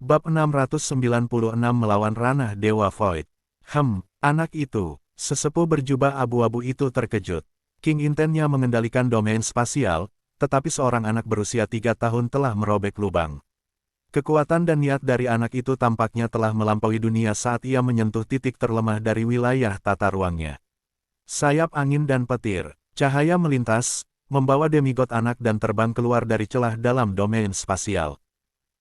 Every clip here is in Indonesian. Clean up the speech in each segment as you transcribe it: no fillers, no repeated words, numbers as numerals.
Bab 696 melawan ranah Dewa Void. Anak itu, sesepuh berjubah abu-abu itu terkejut. King Intennya mengendalikan domain spasial, tetapi seorang anak berusia 3 tahun telah merobek lubang. Kekuatan dan niat dari anak itu tampaknya telah melampaui dunia saat ia menyentuh titik terlemah dari wilayah tata ruangnya. Sayap angin dan petir, cahaya melintas, membawa demigod anak dan terbang keluar dari celah dalam domain spasial.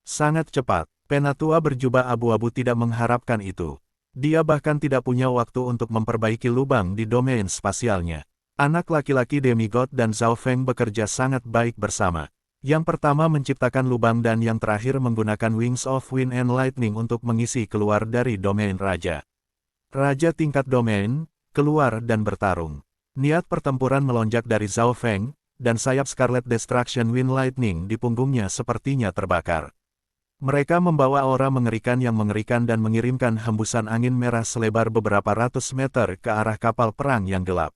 Sangat cepat. Penatua berjubah abu-abu tidak mengharapkan itu. Dia bahkan tidak punya waktu untuk memperbaiki lubang di domain spasialnya. Anak laki-laki demigod dan Zhao Feng bekerja sangat baik bersama. Yang pertama menciptakan lubang dan yang terakhir menggunakan Wings of Wind and Lightning untuk mengisi keluar dari domain raja. Raja tingkat domain, keluar dan bertarung. Niat pertempuran melonjak dari Zhao Feng, dan sayap Scarlet Destruction Wind Lightning di punggungnya sepertinya terbakar. Mereka membawa aura mengerikan yang mengerikan dan mengirimkan hembusan angin merah selebar beberapa ratus meter ke arah kapal perang yang gelap.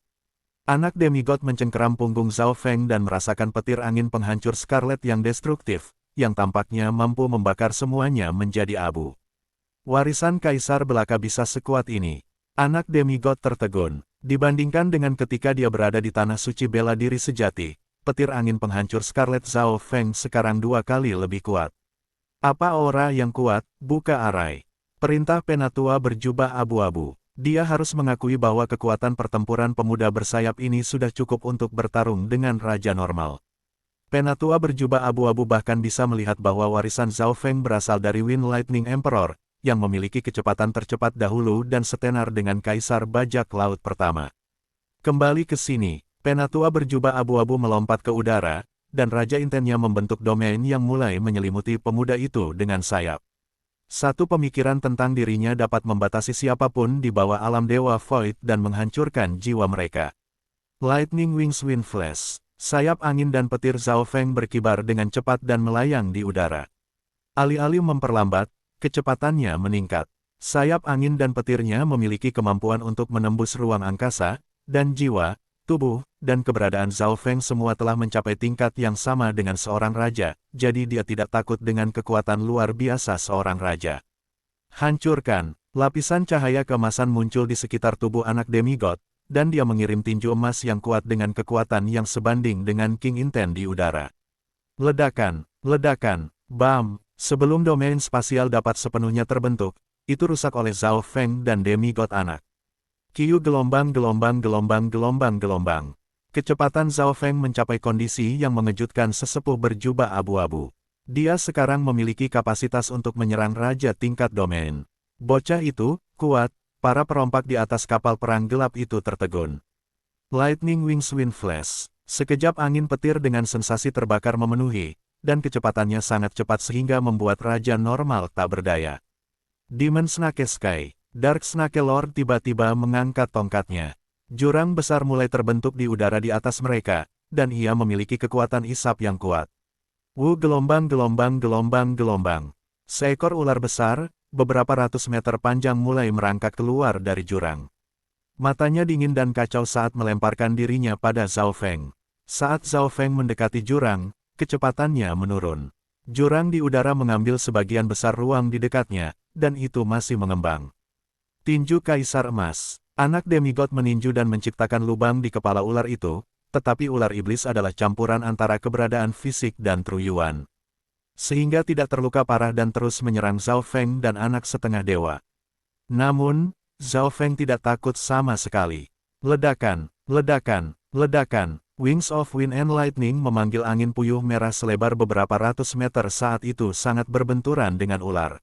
Anak demigod mencengkeram punggung Zhao Feng dan merasakan petir angin penghancur Scarlet yang destruktif, yang tampaknya mampu membakar semuanya menjadi abu. Warisan Kaisar Belaka bisa sekuat ini. Anak demigod tertegun. Dibandingkan dengan ketika dia berada di tanah suci bela diri sejati, petir angin penghancur Scarlet Zhao Feng sekarang 2 kali lebih kuat. Apa aura yang kuat, buka arai. Perintah Penatua berjubah abu-abu. Dia harus mengakui bahwa kekuatan pertempuran pemuda bersayap ini sudah cukup untuk bertarung dengan Raja Normal. Penatua berjubah abu-abu bahkan bisa melihat bahwa warisan Zhao Feng berasal dari Wind Lightning Emperor, yang memiliki kecepatan tercepat dahulu dan setenar dengan Kaisar Bajak Laut pertama. Kembali ke sini, Penatua berjubah abu-abu melompat ke udara, dan Raja Intennya membentuk domain yang mulai menyelimuti pemuda itu dengan sayap. Satu pemikiran tentang dirinya dapat membatasi siapapun di bawah alam Dewa Void dan menghancurkan jiwa mereka. Lightning Wings Wind Flash. Sayap angin dan petir Zhao Feng berkibar dengan cepat dan melayang di udara. Alih-alih memperlambat, kecepatannya meningkat. Sayap angin dan petirnya memiliki kemampuan untuk menembus ruang angkasa, dan jiwa, tubuh, dan keberadaan Zhao Feng semua telah mencapai tingkat yang sama dengan seorang raja, jadi dia tidak takut dengan kekuatan luar biasa seorang raja. Hancurkan, lapisan cahaya keemasan muncul di sekitar tubuh anak demigod, dan dia mengirim tinju emas yang kuat dengan kekuatan yang sebanding dengan King Inten di udara. Ledakan, ledakan, bam, sebelum domain spasial dapat sepenuhnya terbentuk, itu rusak oleh Zhao Feng dan demigod anak. Kiu gelombang. Kecepatan Zhao Feng mencapai kondisi yang mengejutkan sesepuh berjubah abu-abu. Dia sekarang memiliki kapasitas untuk menyerang raja tingkat domain. Bocah itu, kuat, para perompak di atas kapal perang gelap itu tertegun. Lightning Wings Wind Flash. Sekejap angin petir dengan sensasi terbakar memenuhi, dan kecepatannya sangat cepat sehingga membuat raja normal tak berdaya. Demon Snake Sky. Dark Snake Lord tiba-tiba mengangkat tongkatnya. Jurang besar mulai terbentuk di udara di atas mereka, dan ia memiliki kekuatan isap yang kuat. Gelombang. Seekor ular besar, beberapa ratus meter panjang mulai merangkak keluar dari jurang. Matanya dingin dan kacau saat melemparkan dirinya pada Zhao Feng. Saat Zhao Feng mendekati jurang, kecepatannya menurun. Jurang di udara mengambil sebagian besar ruang di dekatnya, dan itu masih mengembang. Tinju Kaisar Emas. Anak demigod meninju dan menciptakan lubang di kepala ular itu, tetapi ular iblis adalah campuran antara keberadaan fisik dan truyuan. Sehingga tidak terluka parah dan terus menyerang Zhao Feng dan anak setengah dewa. Namun, Zhao Feng tidak takut sama sekali. Ledakan. Wings of Wind and Lightning memanggil angin puyuh merah selebar beberapa ratus meter saat itu sangat berbenturan dengan ular.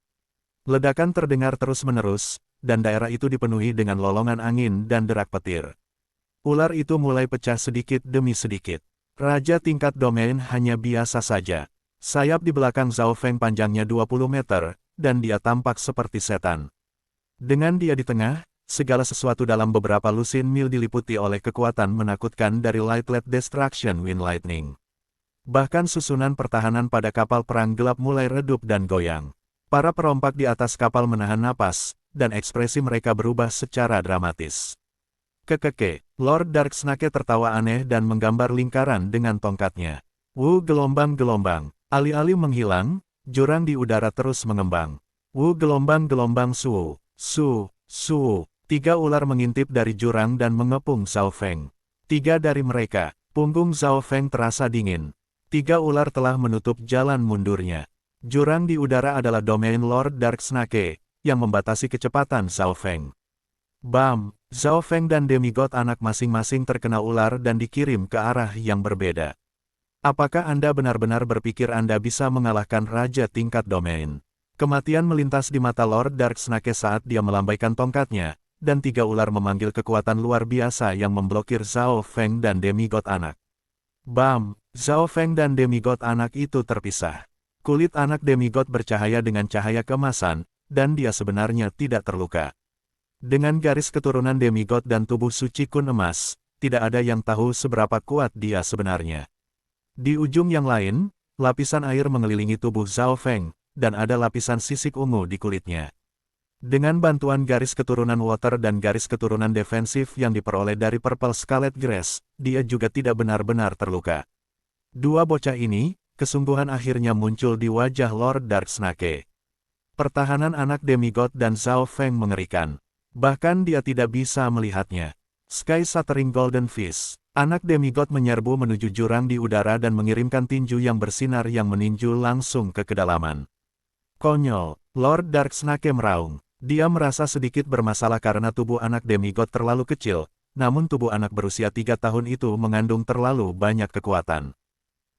Ledakan terdengar terus-menerus, dan daerah itu dipenuhi dengan lolongan angin dan derak petir. Ular itu mulai pecah sedikit demi sedikit. Raja tingkat domain hanya biasa saja. Sayap di belakang Zhao Feng panjangnya 20 meter, dan dia tampak seperti setan. Dengan dia di tengah, segala sesuatu dalam beberapa lusin mil diliputi oleh kekuatan menakutkan dari Lightlet Destruction Wind Lightning. Bahkan susunan pertahanan pada kapal perang gelap mulai redup dan goyang. Para perompak di atas kapal menahan napas, dan ekspresi mereka berubah secara dramatis. Lord Dark Snake tertawa aneh dan menggambar lingkaran dengan tongkatnya. Gelombang. Alih-alih menghilang, jurang di udara terus mengembang. Wu gelombang-gelombang su, su, su. 3 ular mengintip dari jurang dan mengepung Zhao Feng. 3 dari mereka, punggung Zhao Feng terasa dingin. 3 ular telah menutup jalan mundurnya. Jurang di udara adalah domain Lord Dark Snake, yang membatasi kecepatan Zhao Feng. Bam! Zhao Feng dan demigod anak masing-masing terkena ular dan dikirim ke arah yang berbeda. Apakah Anda benar-benar berpikir Anda bisa mengalahkan Raja tingkat domain? Kematian melintas di mata Lord Dark Snake saat dia melambaikan tongkatnya, dan 3 ular memanggil kekuatan luar biasa yang memblokir Zhao Feng dan demigod anak. Bam! Zhao Feng dan demigod anak itu terpisah. Kulit anak demigod bercahaya dengan cahaya keemasan, dan dia sebenarnya tidak terluka. Dengan garis keturunan demigod dan tubuh suci kun emas, tidak ada yang tahu seberapa kuat dia sebenarnya. Di ujung yang lain, lapisan air mengelilingi tubuh Zhao Feng, dan ada lapisan sisik ungu di kulitnya. Dengan bantuan garis keturunan water dan garis keturunan defensif yang diperoleh dari Purple Scarlet Grass, dia juga tidak benar-benar terluka. 2 bocah ini, kesungguhan akhirnya muncul di wajah Lord Dark Snake. Pertahanan anak demigod dan Zhao Feng mengerikan. Bahkan dia tidak bisa melihatnya. Sky Shattering Golden Fist. Anak demigod menyerbu menuju jurang di udara dan mengirimkan tinju yang bersinar yang meninju langsung ke kedalaman. Konyol, Lord Dark Snake meraung. Dia merasa sedikit bermasalah karena tubuh anak demigod terlalu kecil, namun tubuh anak berusia 3 tahun itu mengandung terlalu banyak kekuatan.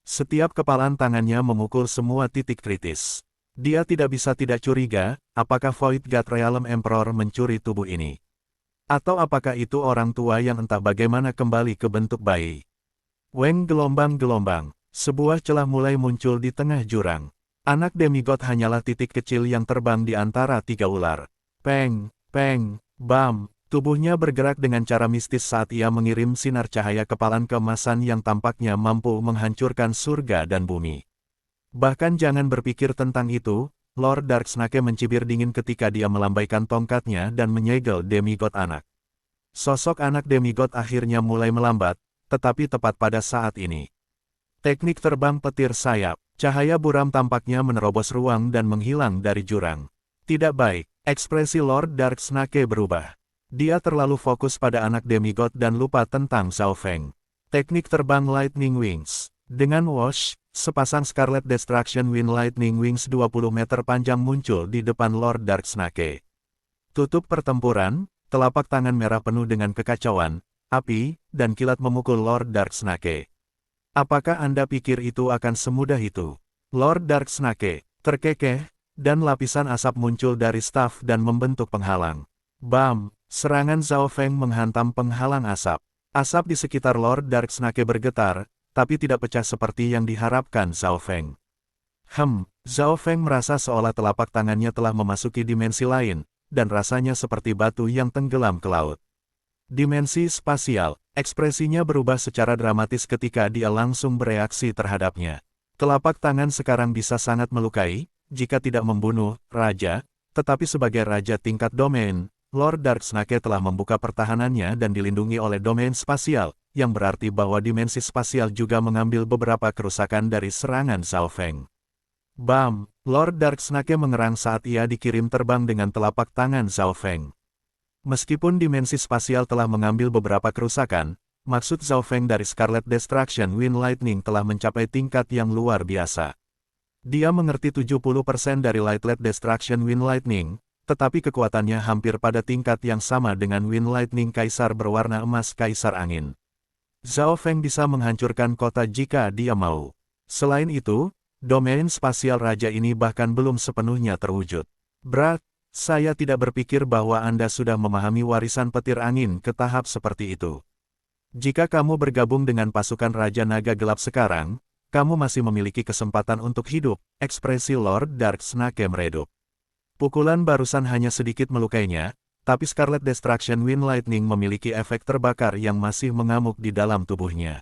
Setiap kepalan tangannya memukul semua titik kritis. Dia tidak bisa tidak curiga, apakah Void God Realm Emperor mencuri tubuh ini. Atau apakah itu orang tua yang entah bagaimana kembali ke bentuk bayi. Weng gelombang-gelombang, sebuah celah mulai muncul di tengah jurang. Anak demigod hanyalah titik kecil yang terbang di antara 3 ular. Peng, peng, bam. Tubuhnya bergerak dengan cara mistis saat ia mengirim sinar cahaya kepalan keemasan yang tampaknya mampu menghancurkan surga dan bumi. Bahkan jangan berpikir tentang itu, Lord Dark Snake mencibir dingin ketika dia melambaikan tongkatnya dan menyegel demigod anak. Sosok anak demigod akhirnya mulai melambat, tetapi tepat pada saat ini. Teknik terbang petir sayap, cahaya buram tampaknya menerobos ruang dan menghilang dari jurang. Tidak baik, ekspresi Lord Dark Snake berubah. Dia terlalu fokus pada anak demigod dan lupa tentang Zhao Feng. Teknik terbang Lightning Wings. Dengan whoosh, sepasang Scarlet Destruction Wind Lightning Wings 20 meter panjang muncul di depan Lord Dark Snake. Tutup pertempuran, telapak tangan merah penuh dengan kekacauan, api, dan kilat memukul Lord Dark Snake. Apakah Anda pikir itu akan semudah itu? Lord Dark Snake terkekeh, dan lapisan asap muncul dari staf dan membentuk penghalang. Bam! Serangan Zhao Feng menghantam penghalang asap. Asap di sekitar Lord Dark Snake bergetar, tapi tidak pecah seperti yang diharapkan Zhao Feng. Zhao Feng merasa seolah telapak tangannya telah memasuki dimensi lain, dan rasanya seperti batu yang tenggelam ke laut. Dimensi spasial, ekspresinya berubah secara dramatis ketika dia langsung bereaksi terhadapnya. Telapak tangan sekarang bisa sangat melukai, jika tidak membunuh raja, tetapi sebagai raja tingkat domain, Lord Dark Snake telah membuka pertahanannya dan dilindungi oleh domain spasial, yang berarti bahwa dimensi spasial juga mengambil beberapa kerusakan dari serangan Zhao Feng. Bam! Lord Dark Snake mengerang saat ia dikirim terbang dengan telapak tangan Zhao Feng. Meskipun dimensi spasial telah mengambil beberapa kerusakan, maksud Zhao Feng dari Scarlet Destruction Wind Lightning telah mencapai tingkat yang luar biasa. Dia mengerti 70% dari Lightlet Destruction Wind Lightning, tetapi kekuatannya hampir pada tingkat yang sama dengan Wind Lightning Kaisar berwarna emas Kaisar Angin. Zhao Feng bisa menghancurkan kota jika dia mau. Selain itu, domain spasial raja ini bahkan belum sepenuhnya terwujud. Brad, saya tidak berpikir bahwa Anda sudah memahami warisan petir angin ke tahap seperti itu. Jika kamu bergabung dengan pasukan Raja Naga Gelap sekarang, kamu masih memiliki kesempatan untuk hidup, ekspresi Lord Dark Snake meredup. Pukulan barusan hanya sedikit melukainya, tapi Scarlet Destruction Wind Lightning memiliki efek terbakar yang masih mengamuk di dalam tubuhnya.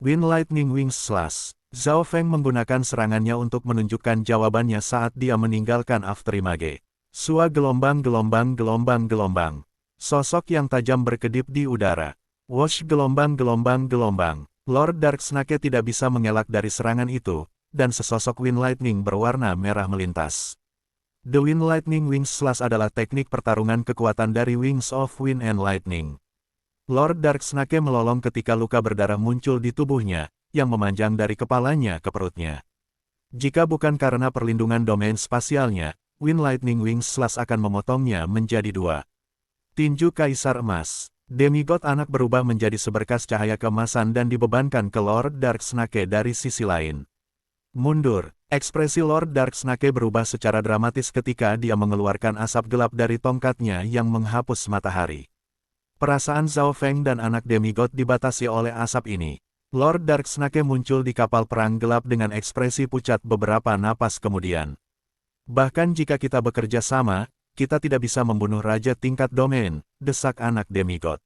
Wind Lightning Wings Slash. Zhao Feng menggunakan serangannya untuk menunjukkan jawabannya saat dia meninggalkan Afterimage. Sua gelombang-gelombang-gelombang-gelombang. Sosok yang tajam berkedip di udara. Whoosh gelombang-gelombang-gelombang. Lord Dark Snake tidak bisa mengelak dari serangan itu, dan sesosok Wind Lightning berwarna merah melintas. The Wind Lightning Wings Slash adalah teknik pertarungan kekuatan dari Wings of Wind and Lightning. Lord Darksnake melolong ketika luka berdarah muncul di tubuhnya, yang memanjang dari kepalanya ke perutnya. Jika bukan karena perlindungan domain spasialnya, Wind Lightning Wings Slash akan memotongnya menjadi dua. Tinju Kaisar Emas. Demigod anak berubah menjadi seberkas cahaya keemasan dan dibebankan ke Lord Darksnake dari sisi lain. Mundur. Ekspresi Lord Darksnake berubah secara dramatis ketika dia mengeluarkan asap gelap dari tongkatnya yang menghapus matahari. Perasaan Zhao Feng dan anak demigod dibatasi oleh asap ini. Lord Darksnake muncul di kapal perang gelap dengan ekspresi pucat beberapa napas kemudian. Bahkan jika kita bekerja sama, kita tidak bisa membunuh raja tingkat domain, desak anak demigod.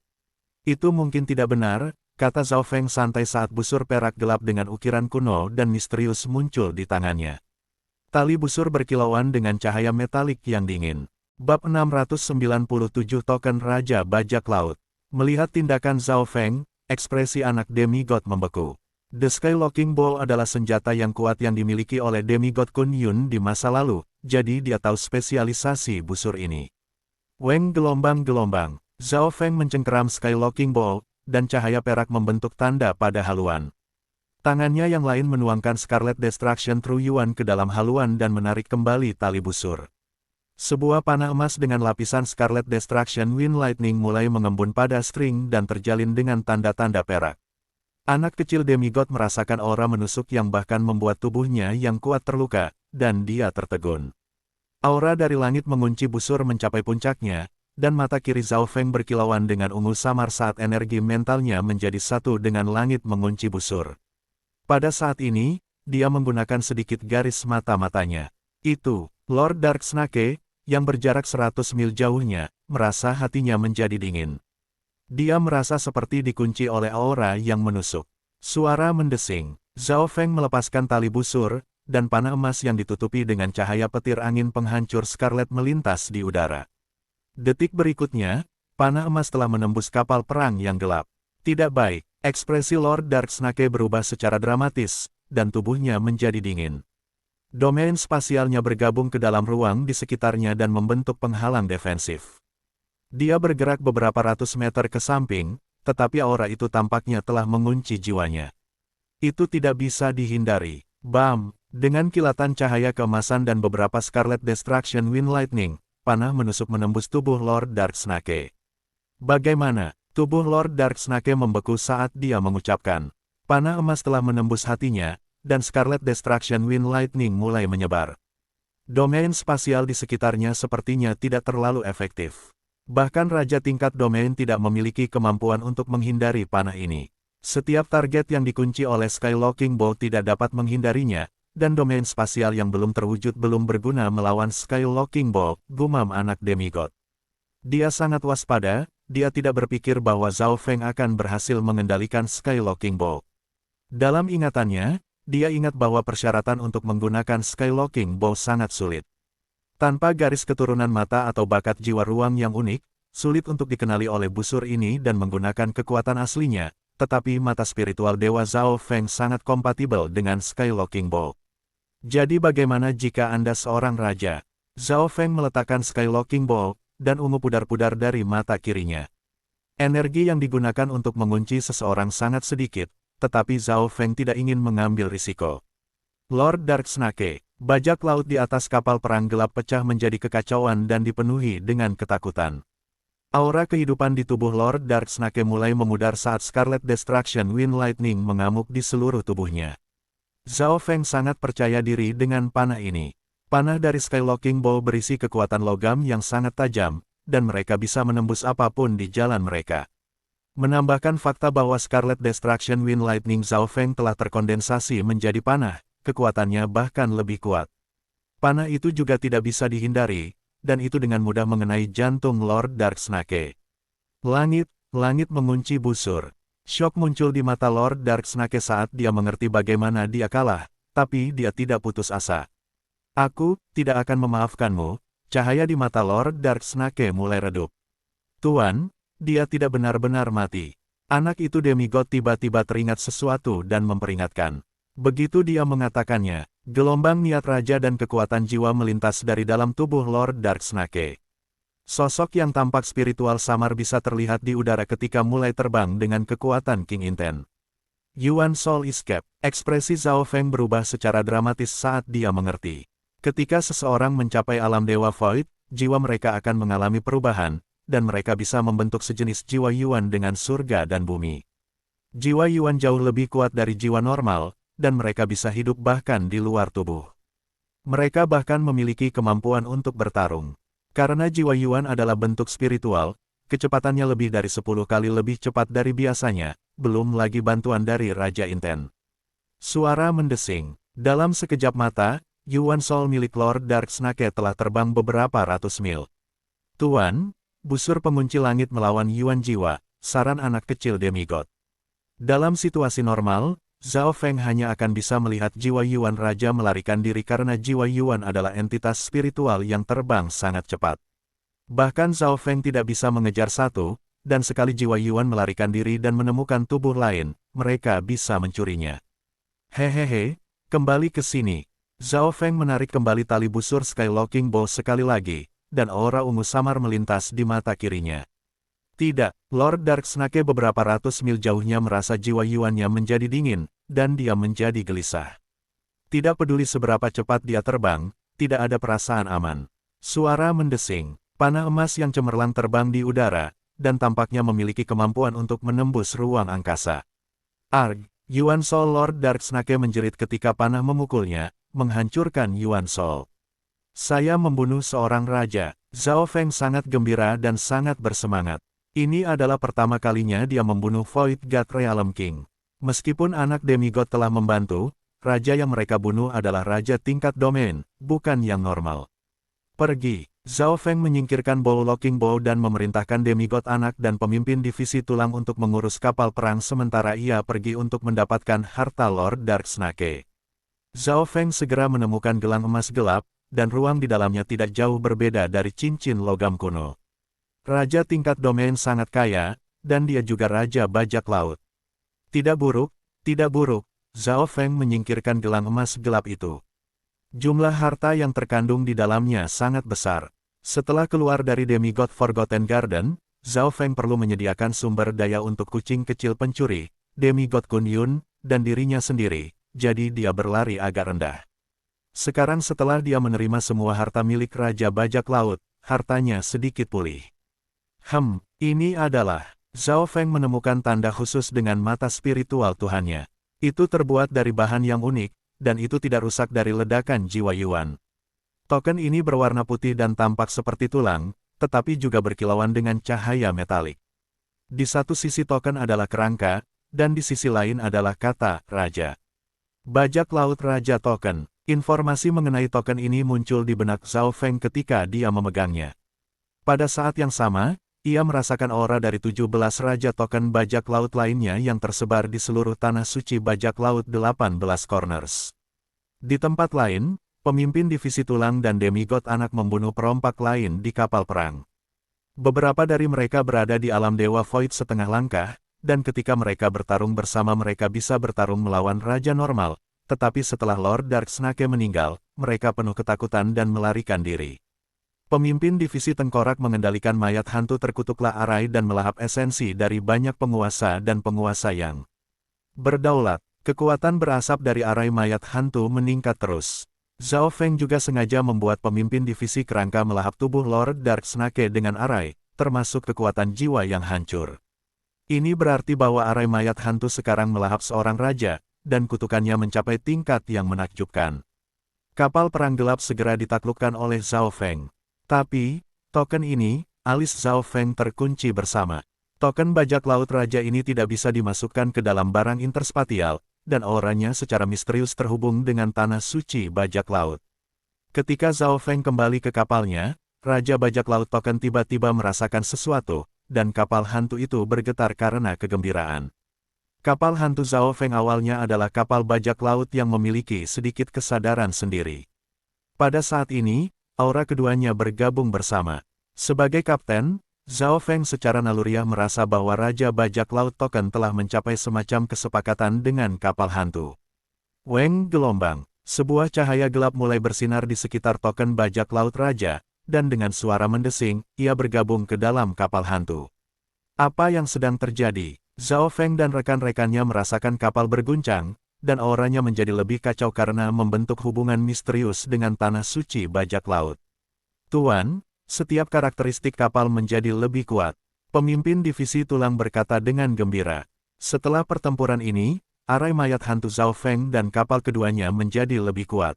Itu mungkin tidak benar, kata Zhao Feng santai saat busur perak gelap dengan ukiran kuno dan misterius muncul di tangannya. Tali busur berkilauan dengan cahaya metalik yang dingin. Bab 697 Token Raja Bajak Laut. Melihat tindakan Zhao Feng, ekspresi anak demigod membeku. The Skylocking Ball adalah senjata yang kuat yang dimiliki oleh demigod Kun Yun di masa lalu, jadi dia tahu spesialisasi busur ini. Weng gelombang-gelombang. Zhao Feng mencengkeram Skylocking Ball, dan cahaya perak membentuk tanda pada haluan. Tangannya yang lain menuangkan Scarlet Destruction True Yuan ke dalam haluan dan menarik kembali tali busur. Sebuah panah emas dengan lapisan Scarlet Destruction Wind Lightning mulai mengembun pada string dan terjalin dengan tanda-tanda perak. Anak kecil demigod merasakan aura menusuk yang bahkan membuat tubuhnya yang kuat terluka, dan dia tertegun. Aura dari langit mengunci busur mencapai puncaknya, dan mata kiri Zhao Feng berkilauan dengan ungu samar saat energi mentalnya menjadi satu dengan langit mengunci busur. Pada saat ini, dia menggunakan sedikit garis mata-matanya. Itu, Lord Darksnake, yang berjarak 100 mil jauhnya, merasa hatinya menjadi dingin. Dia merasa seperti dikunci oleh aura yang menusuk. Suara mendesing. Zhao Feng melepaskan tali busur, dan panah emas yang ditutupi dengan cahaya petir angin penghancur Scarlet melintas di udara. Detik berikutnya, panah emas telah menembus kapal perang yang gelap. Tidak baik, ekspresi Lord Darksnake berubah secara dramatis, dan tubuhnya menjadi dingin. Domain spasialnya bergabung ke dalam ruang di sekitarnya dan membentuk penghalang defensif. Dia bergerak beberapa ratus meter ke samping, tetapi aura itu tampaknya telah mengunci jiwanya. Itu tidak bisa dihindari. Bam! Dengan kilatan cahaya keemasan dan beberapa Scarlet Destruction Wind Lightning, panah menusuk menembus tubuh Lord Darksnake. Bagaimana? Tubuh Lord Darksnake membeku saat dia mengucapkan. Panah emas telah menembus hatinya, dan Scarlet Destruction Wind Lightning mulai menyebar. Domain spasial di sekitarnya sepertinya tidak terlalu efektif. Bahkan raja tingkat domain tidak memiliki kemampuan untuk menghindari panah ini. Setiap target yang dikunci oleh Skylocking Ball tidak dapat menghindarinya, dan domain spasial yang belum terwujud belum berguna melawan Skylocking Ball, gumam anak demigod. Dia sangat waspada, dia tidak berpikir bahwa Zhao Feng akan berhasil mengendalikan Skylocking Ball. Dalam ingatannya, dia ingat bahwa persyaratan untuk menggunakan Skylocking Ball sangat sulit. Tanpa garis keturunan mata atau bakat jiwa ruang yang unik, sulit untuk dikenali oleh busur ini dan menggunakan kekuatan aslinya, tetapi mata spiritual Dewa Zhao Feng sangat kompatibel dengan Skylocking Ball. Jadi bagaimana jika Anda seorang raja? Zhao Feng meletakkan Skylocking Ball, dan ungu pudar-pudar dari mata kirinya. Energi yang digunakan untuk mengunci seseorang sangat sedikit, tetapi Zhao Feng tidak ingin mengambil risiko. Lord Darksnake, bajak laut di atas kapal perang gelap pecah menjadi kekacauan dan dipenuhi dengan ketakutan. Aura kehidupan di tubuh Lord Darksnake mulai memudar saat Scarlet Destruction Wind Lightning mengamuk di seluruh tubuhnya. Zhao Feng sangat percaya diri dengan panah ini. Panah dari Skylocking Ball berisi kekuatan logam yang sangat tajam, dan mereka bisa menembus apapun di jalan mereka. Menambahkan fakta bahwa Scarlet Destruction Wind Lightning Zhao Feng telah terkondensasi menjadi panah, kekuatannya bahkan lebih kuat. Panah itu juga tidak bisa dihindari, dan itu dengan mudah mengenai jantung Lord Darksnake. Langit mengunci busur. Syok muncul di mata Lord Darksnake saat dia mengerti bagaimana dia kalah, tapi dia tidak putus asa. Aku tidak akan memaafkanmu. Cahaya di mata Lord Darksnake mulai redup. Tuan, dia tidak benar-benar mati. Anak itu demigod tiba-tiba teringat sesuatu dan memperingatkan. Begitu dia mengatakannya, gelombang niat raja dan kekuatan jiwa melintas dari dalam tubuh Lord Darksnake. Sosok yang tampak spiritual samar bisa terlihat di udara ketika mulai terbang dengan kekuatan King Inten. Yuan Soul Escape. Ekspresi Zhao Feng berubah secara dramatis saat dia mengerti. Ketika seseorang mencapai alam Dewa Void, jiwa mereka akan mengalami perubahan, dan mereka bisa membentuk sejenis jiwa Yuan dengan surga dan bumi. Jiwa Yuan jauh lebih kuat dari jiwa normal, dan mereka bisa hidup bahkan di luar tubuh. Mereka bahkan memiliki kemampuan untuk bertarung. Karena jiwa Yuan adalah bentuk spiritual, kecepatannya lebih dari 10 kali lebih cepat dari biasanya, belum lagi bantuan dari Raja Inten. Suara mendesing. Dalam sekejap mata, Yuan Soul milik Lord Darksnake telah terbang beberapa ratus mil. Tuan, busur pengunci langit melawan Yuan jiwa, saran anak kecil demigod. Dalam situasi normal, Zhao Feng hanya akan bisa melihat jiwa Yuan Raja melarikan diri karena jiwa Yuan adalah entitas spiritual yang terbang sangat cepat. Bahkan Zhao Feng tidak bisa mengejar satu, dan sekali jiwa Yuan melarikan diri dan menemukan tubuh lain, mereka bisa mencurinya. Hehehe, kembali ke sini. Zhao Feng menarik kembali tali busur Skylocking Bow sekali lagi, dan aura ungu samar melintas di mata kirinya. Tidak, Lord Darksnake beberapa ratus mil jauhnya merasa jiwa Yuannya menjadi dingin, dan dia menjadi gelisah. Tidak peduli seberapa cepat dia terbang, tidak ada perasaan aman. Suara mendesing, panah emas yang cemerlang terbang di udara, dan tampaknya memiliki kemampuan untuk menembus ruang angkasa. Arg, Yuan Soul Lord Darksnake menjerit ketika panah memukulnya, menghancurkan Yuan Soul. Saya membunuh seorang raja. Zhao Feng sangat gembira dan sangat bersemangat. Ini adalah pertama kalinya dia membunuh Void God Realm King. Meskipun anak demigod telah membantu, raja yang mereka bunuh adalah raja tingkat domain, bukan yang normal. Pergi. Zhao Feng menyingkirkan Bow Locking Bow dan memerintahkan demigod anak dan pemimpin divisi tulang untuk mengurus kapal perang sementara ia pergi untuk mendapatkan harta Lord Darksnake. Zhao Feng segera menemukan gelang emas gelap, dan ruang di dalamnya tidak jauh berbeda dari cincin logam kuno. Raja tingkat domain sangat kaya, dan dia juga raja bajak laut. Tidak buruk, Zhao Feng menyingkirkan gelang emas gelap itu. Jumlah harta yang terkandung di dalamnya sangat besar. Setelah keluar dari demigod Forgotten Garden, Zhao Feng perlu menyediakan sumber daya untuk kucing kecil pencuri, demigod Kun Yun, dan dirinya sendiri, jadi dia berlari agak rendah. Sekarang setelah dia menerima semua harta milik Raja Bajak Laut, hartanya sedikit pulih. Ini adalah... Zhao Feng menemukan tanda khusus dengan mata spiritual Tuhannya. Itu terbuat dari bahan yang unik, dan itu tidak rusak dari ledakan jiwa Yuan. Token ini berwarna putih dan tampak seperti tulang, tetapi juga berkilauan dengan cahaya metalik. Di satu sisi token adalah kerangka, dan di sisi lain adalah kata Raja. Bajak Laut Raja Token. Informasi mengenai token ini muncul di benak Zhao Feng ketika dia memegangnya. Pada saat yang sama, ia merasakan aura dari 17 Raja Token Bajak Laut lainnya yang tersebar di seluruh tanah suci Bajak Laut 18 Corners. Di tempat lain, pemimpin divisi tulang dan demigod anak membunuh perompak lain di kapal perang. Beberapa dari mereka berada di alam Dewa Void setengah langkah, dan ketika mereka bertarung bersama mereka bisa bertarung melawan Raja Normal, tetapi setelah Lord Darksnake meninggal, mereka penuh ketakutan dan melarikan diri. Pemimpin divisi tengkorak mengendalikan mayat hantu terkutuklah arai dan melahap esensi dari banyak penguasa dan penguasa yang berdaulat. Kekuatan berasap dari arai mayat hantu meningkat terus. Zhao Feng juga sengaja membuat pemimpin divisi kerangka melahap tubuh Lord Darksnake dengan arai, termasuk kekuatan jiwa yang hancur. Ini berarti bahwa arai mayat hantu sekarang melahap seorang raja, dan kutukannya mencapai tingkat yang menakjubkan. Kapal perang gelap segera ditaklukkan oleh Zhao Feng. Tapi, token ini, alis Zhao Feng terkunci bersama. Token bajak laut raja ini tidak bisa dimasukkan ke dalam barang interspatial, dan auranya secara misterius terhubung dengan tanah suci bajak laut. Ketika Zhao Feng kembali ke kapalnya, Raja Bajak Laut Token tiba-tiba merasakan sesuatu, dan kapal hantu itu bergetar karena kegembiraan. Kapal hantu Zhao Feng awalnya adalah kapal bajak laut yang memiliki sedikit kesadaran sendiri. Pada saat ini, aura keduanya bergabung bersama. Sebagai kapten, Zhao Feng secara naluriah merasa bahwa Raja Bajak Laut Token telah mencapai semacam kesepakatan dengan kapal hantu. Weng gelombang. Sebuah cahaya gelap mulai bersinar di sekitar token bajak laut raja, dan dengan suara mendesing, ia bergabung ke dalam kapal hantu. Apa yang sedang terjadi? Zhao Feng dan rekan-rekannya merasakan kapal berguncang, dan auranya menjadi lebih kacau karena membentuk hubungan misterius dengan tanah suci bajak laut. Tuan, setiap karakteristik kapal menjadi lebih kuat. Pemimpin divisi tulang berkata dengan gembira. Setelah pertempuran ini, arai mayat hantu Zhao Feng dan kapal keduanya menjadi lebih kuat.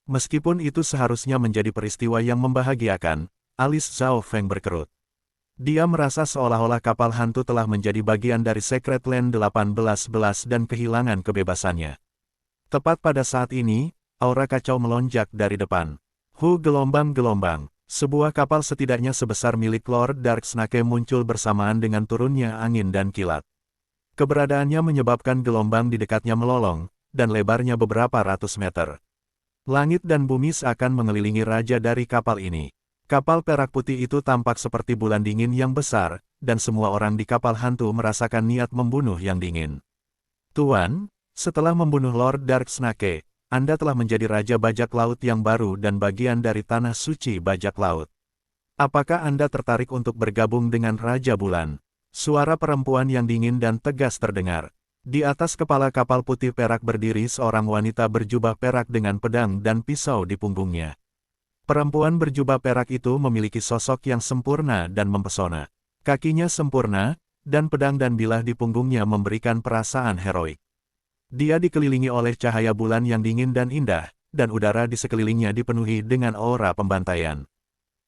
Meskipun itu seharusnya menjadi peristiwa yang membahagiakan, alis Zhao Feng berkerut. Dia merasa seolah-olah kapal hantu telah menjadi bagian dari Secret Land 1811 dan kehilangan kebebasannya. Tepat pada saat ini, aura kacau melonjak dari depan. Gelombang-gelombang. Sebuah kapal setidaknya sebesar milik Lord Darksnake muncul bersamaan dengan turunnya angin dan kilat. Keberadaannya menyebabkan gelombang di dekatnya melolong, dan lebarnya beberapa ratus meter. Langit dan bumi seakan mengelilingi raja dari kapal ini. Kapal perak putih itu tampak seperti bulan dingin yang besar, dan semua orang di kapal hantu merasakan niat membunuh yang dingin. Tuan, setelah membunuh Lord Darksnake, Anda telah menjadi Raja Bajak Laut yang baru dan bagian dari Tanah Suci Bajak Laut. Apakah Anda tertarik untuk bergabung dengan Raja Bulan? Suara perempuan yang dingin dan tegas terdengar. Di atas kepala kapal putih perak berdiri seorang wanita berjubah perak dengan pedang dan pisau di punggungnya. Perempuan berjubah perak itu memiliki sosok yang sempurna dan mempesona. Kakinya sempurna, dan pedang dan bilah di punggungnya memberikan perasaan heroik. Dia dikelilingi oleh cahaya bulan yang dingin dan indah, dan udara di sekelilingnya dipenuhi dengan aura pembantaian.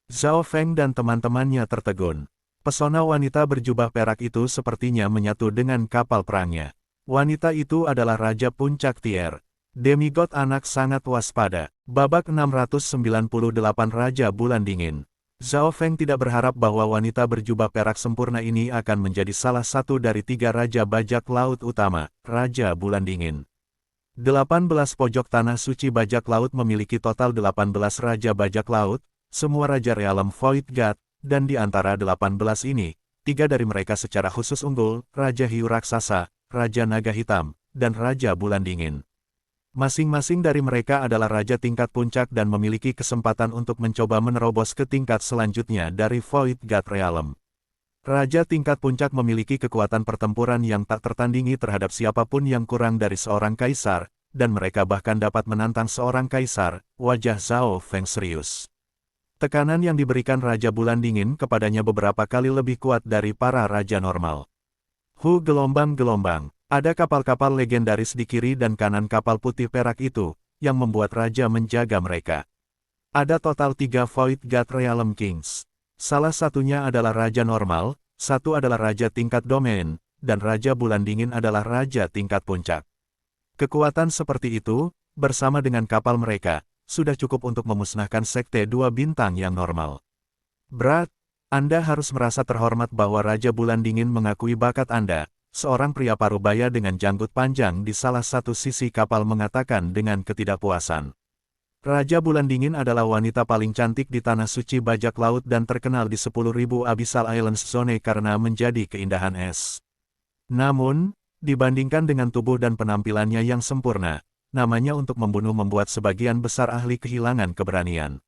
Zhao Feng dan teman-temannya tertegun. Pesona wanita berjubah perak itu sepertinya menyatu dengan kapal perangnya. Wanita itu adalah Raja Puncak Tier. Demigod anak sangat waspada. Babak 698 Raja Bulan Dingin. Zhao Feng tidak berharap bahwa wanita berjubah perak sempurna ini akan menjadi salah satu dari 3 Raja Bajak Laut utama, Raja Bulan Dingin. 18 pojok tanah suci bajak laut memiliki total 18 Raja Bajak Laut, semua Raja Realm Void God, dan di antara 18 ini, 3 dari mereka secara khusus unggul, Raja Hiu Raksasa, Raja Naga Hitam, dan Raja Bulan Dingin. Masing-masing dari mereka adalah Raja tingkat puncak dan memiliki kesempatan untuk mencoba menerobos ke tingkat selanjutnya dari Void God Realm. Raja tingkat puncak memiliki kekuatan pertempuran yang tak tertandingi terhadap siapapun yang kurang dari seorang kaisar, dan mereka bahkan dapat menantang seorang kaisar. Wajah Zhao Feng serius. Tekanan yang diberikan Raja Bulan Dingin kepadanya beberapa kali lebih kuat dari para raja normal. Gelombang-gelombang. Ada kapal-kapal legendaris di kiri dan kanan kapal putih perak itu, yang membuat Raja menjaga mereka. Ada total 3 Void God Realm Kings. Salah satunya adalah Raja Normal, satu adalah Raja tingkat Domain, dan Raja Bulan Dingin adalah Raja tingkat puncak. Kekuatan seperti itu, bersama dengan kapal mereka, sudah cukup untuk memusnahkan sekte 2 bintang yang normal. Berat, Anda harus merasa terhormat bahwa Raja Bulan Dingin mengakui bakat Anda. Seorang pria parubaya dengan janggut panjang di salah satu sisi kapal mengatakan dengan ketidakpuasan. Raja Bulan Dingin adalah wanita paling cantik di Tanah Suci Bajak Laut dan terkenal di 10.000 Abyssal Islands Zone karena menjadi keindahan es. Namun, dibandingkan dengan tubuh dan penampilannya yang sempurna, namanya untuk membunuh membuat sebagian besar ahli kehilangan keberanian.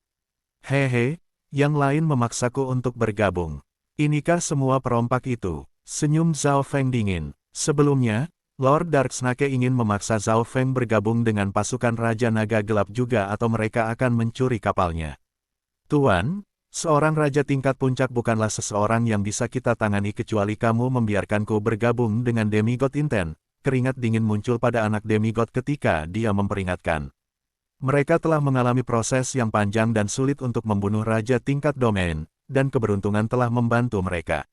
Hehe, yang lain memaksaku untuk bergabung. Inikah semua perompak itu? Senyum Zhao Feng dingin. Sebelumnya, Lord Darksnake ingin memaksa Zhao Feng bergabung dengan pasukan Raja Naga Gelap juga atau mereka akan mencuri kapalnya. Tuan, seorang Raja tingkat puncak bukanlah seseorang yang bisa kita tangani kecuali kamu membiarkanku bergabung dengan Demigod Inten. Keringat dingin muncul pada anak demigod ketika dia memperingatkan. Mereka telah mengalami proses yang panjang dan sulit untuk membunuh Raja tingkat Domain, dan keberuntungan telah membantu mereka.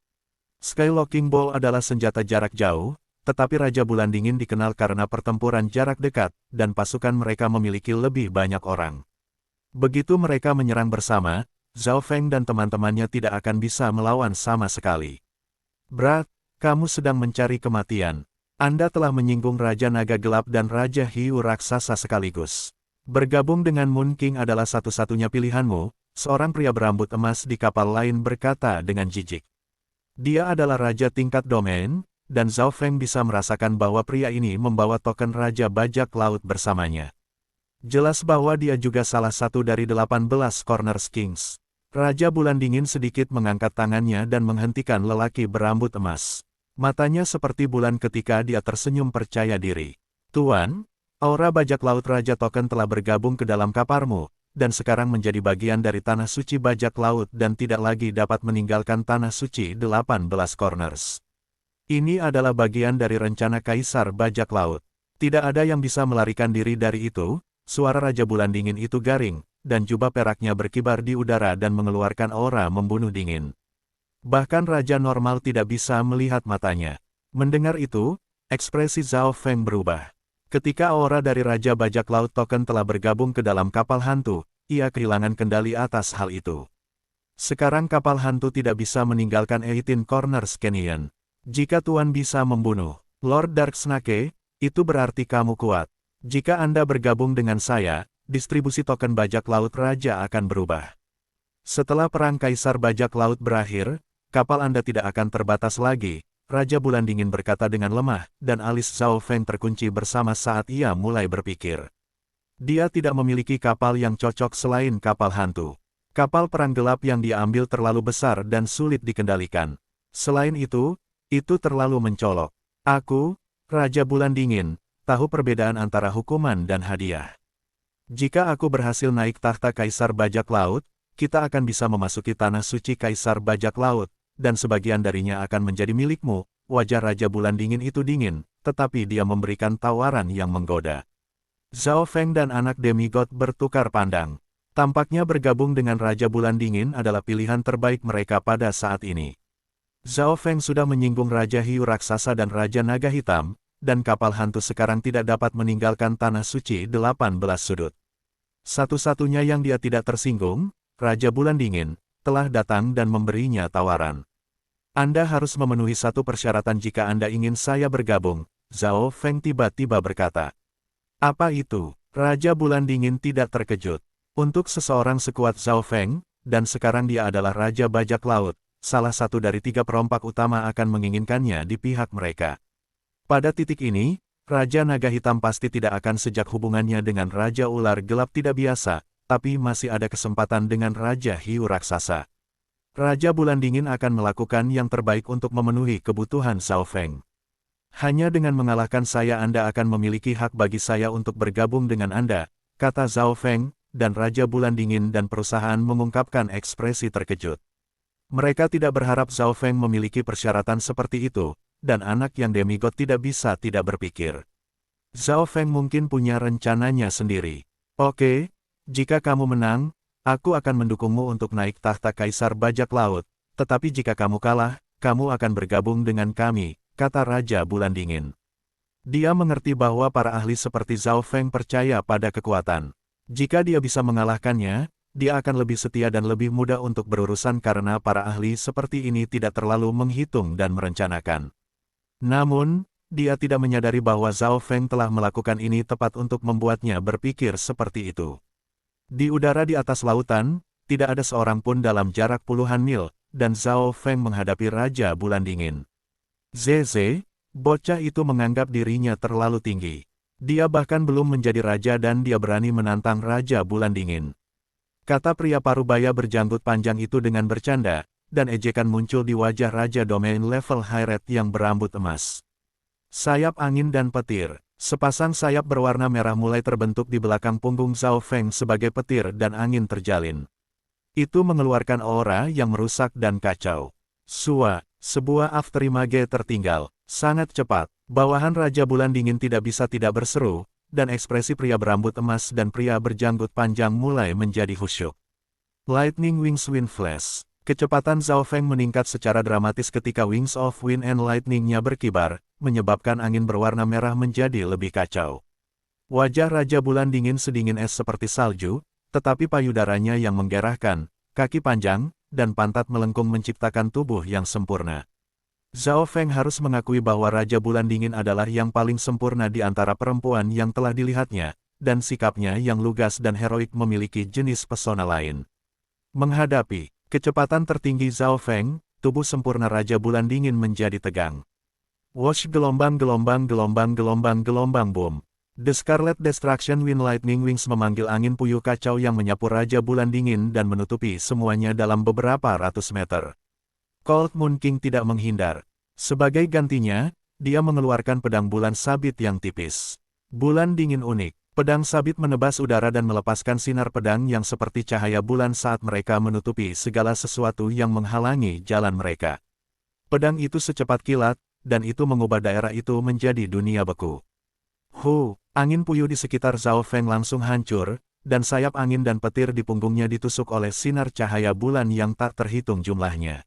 Skylocking Ball adalah senjata jarak jauh, tetapi Raja Bulan Dingin dikenal karena pertempuran jarak dekat, dan pasukan mereka memiliki lebih banyak orang. Begitu mereka menyerang bersama, Zhao Feng dan teman-temannya tidak akan bisa melawan sama sekali. Berat, kamu sedang mencari kematian. Anda telah menyinggung Raja Naga Gelap dan Raja Hiu Raksasa sekaligus. Bergabung dengan Moon King adalah satu-satunya pilihanmu, seorang pria berambut emas di kapal lain berkata dengan jijik. Dia adalah Raja tingkat Domain, dan Zhao Feng bisa merasakan bahwa pria ini membawa token Raja Bajak Laut bersamanya. Jelas bahwa dia juga salah satu dari 18 Corners Kings. Raja Bulan Dingin sedikit mengangkat tangannya dan menghentikan lelaki berambut emas. Matanya seperti bulan ketika dia tersenyum percaya diri. Tuan, aura bajak laut Raja Token telah bergabung ke dalam kaparmu, dan sekarang menjadi bagian dari Tanah Suci Bajak Laut dan tidak lagi dapat meninggalkan Tanah Suci 18 Corners. Ini adalah bagian dari rencana Kaisar Bajak Laut. Tidak ada yang bisa melarikan diri dari itu. Suara Raja Bulan Dingin itu garing, dan jubah peraknya berkibar di udara dan mengeluarkan aura membunuh dingin. Bahkan Raja normal tidak bisa melihat matanya. Mendengar itu, ekspresi Zhao Feng berubah. Ketika aura dari Raja Bajak Laut Token telah bergabung ke dalam kapal hantu, ia kehilangan kendali atas hal itu. Sekarang kapal hantu tidak bisa meninggalkan 18 Corners Canyon. Jika Tuan bisa membunuh Lord Darksnake, itu berarti kamu kuat. Jika Anda bergabung dengan saya, distribusi token bajak laut Raja akan berubah. Setelah perang Kaisar Bajak Laut berakhir, kapal Anda tidak akan terbatas lagi, Raja Bulan Dingin berkata dengan lemah, dan alis Zhao Feng terkunci bersama saat ia mulai berpikir. Dia tidak memiliki kapal yang cocok selain kapal hantu. Kapal perang gelap yang dia ambil terlalu besar dan sulit dikendalikan. Selain itu terlalu mencolok. Aku, Raja Bulan Dingin, tahu perbedaan antara hukuman dan hadiah. Jika aku berhasil naik tahta Kaisar Bajak Laut, kita akan bisa memasuki Tanah Suci Kaisar Bajak Laut, dan sebagian darinya akan menjadi milikmu. Wajah Raja Bulan Dingin itu dingin, tetapi dia memberikan tawaran yang menggoda. Zhao Feng dan anak demigod bertukar pandang. Tampaknya bergabung dengan Raja Bulan Dingin adalah pilihan terbaik mereka pada saat ini. Zhao Feng sudah menyinggung Raja Hiu Raksasa dan Raja Naga Hitam, dan kapal hantu sekarang tidak dapat meninggalkan Tanah Suci 18 sudut. Satu-satunya yang dia tidak tersinggung, Raja Bulan Dingin, telah datang dan memberinya tawaran. Anda harus memenuhi satu persyaratan jika Anda ingin saya bergabung, Zhao Feng tiba-tiba berkata. Apa itu? Raja Bulan Dingin tidak terkejut. Untuk seseorang sekuat Zhao Feng, dan sekarang dia adalah Raja Bajak Laut, salah satu dari 3 perompak utama akan menginginkannya di pihak mereka. Pada titik ini, Raja Naga Hitam pasti tidak akan sejak hubungannya dengan Raja Ular Gelap tidak biasa, tapi masih ada kesempatan dengan Raja Hiu Raksasa. Raja Bulan Dingin akan melakukan yang terbaik untuk memenuhi kebutuhan Zhao Feng. Hanya dengan mengalahkan saya Anda akan memiliki hak bagi saya untuk bergabung dengan Anda, kata Zhao Feng, dan Raja Bulan Dingin dan perusahaan mengungkapkan ekspresi terkejut. Mereka tidak berharap Zhao Feng memiliki persyaratan seperti itu, dan anak yang demigod tidak bisa tidak berpikir. Zhao Feng mungkin punya rencananya sendiri. Oke, jika kamu menang, aku akan mendukungmu untuk naik tahta Kaisar Bajak Laut, tetapi jika kamu kalah, kamu akan bergabung dengan kami, kata Raja Bulan Dingin. Dia mengerti bahwa para ahli seperti Zhao Feng percaya pada kekuatan. Jika dia bisa mengalahkannya, dia akan lebih setia dan lebih mudah untuk berurusan karena para ahli seperti ini tidak terlalu menghitung dan merencanakan. Namun, dia tidak menyadari bahwa Zhao Feng telah melakukan ini tepat untuk membuatnya berpikir seperti itu. Di udara di atas lautan, tidak ada seorang pun dalam jarak puluhan mil, dan Zhao Feng menghadapi Raja Bulan Dingin. Zeze, bocah itu menganggap dirinya terlalu tinggi. Dia bahkan belum menjadi raja dan dia berani menantang Raja Bulan Dingin. Kata pria parubaya berjanggut panjang itu dengan bercanda, dan ejekan muncul di wajah Raja Domain level High Red yang berambut emas. Sayap angin dan petir. Sepasang sayap berwarna merah mulai terbentuk di belakang punggung Zhao Feng sebagai petir dan angin terjalin. Itu mengeluarkan aura yang merusak dan kacau. Sebuah afterimage tertinggal, sangat cepat. Bawahan Raja Bulan Dingin tidak bisa tidak berseru, dan ekspresi pria berambut emas dan pria berjanggut panjang mulai menjadi khusyuk. Lightning Wings Wind Flash. Kecepatan Zhao Feng meningkat secara dramatis ketika Wings of Wind and Lightning-nya berkibar, menyebabkan angin berwarna merah menjadi lebih kacau. Wajah Raja Bulan Dingin sedingin es seperti salju, tetapi payudaranya yang menggerahkan, kaki panjang, dan pantat melengkung menciptakan tubuh yang sempurna. Zhao Feng harus mengakui bahwa Raja Bulan Dingin adalah yang paling sempurna di antara perempuan yang telah dilihatnya, dan sikapnya yang lugas dan heroik memiliki jenis pesona lain. Menghadapi kecepatan tertinggi Zhao Feng, tubuh sempurna Raja Bulan Dingin menjadi tegang. Wash gelombang gelombang gelombang gelombang gelombang boom. The Scarlet Destruction Wind Lightning Wings memanggil angin puyuh kacau yang menyapu Raja Bulan Dingin dan menutupi semuanya dalam beberapa ratus meter. Cold Moon King tidak menghindar. Sebagai gantinya, dia mengeluarkan pedang bulan sabit yang tipis. Bulan dingin unik. Pedang sabit menebas udara dan melepaskan sinar pedang yang seperti cahaya bulan saat mereka menutupi segala sesuatu yang menghalangi jalan mereka. Pedang itu secepat kilat, dan itu mengubah daerah itu menjadi dunia beku. Angin puyuh di sekitar Zhao Feng langsung hancur, dan sayap angin dan petir di punggungnya ditusuk oleh sinar cahaya bulan yang tak terhitung jumlahnya.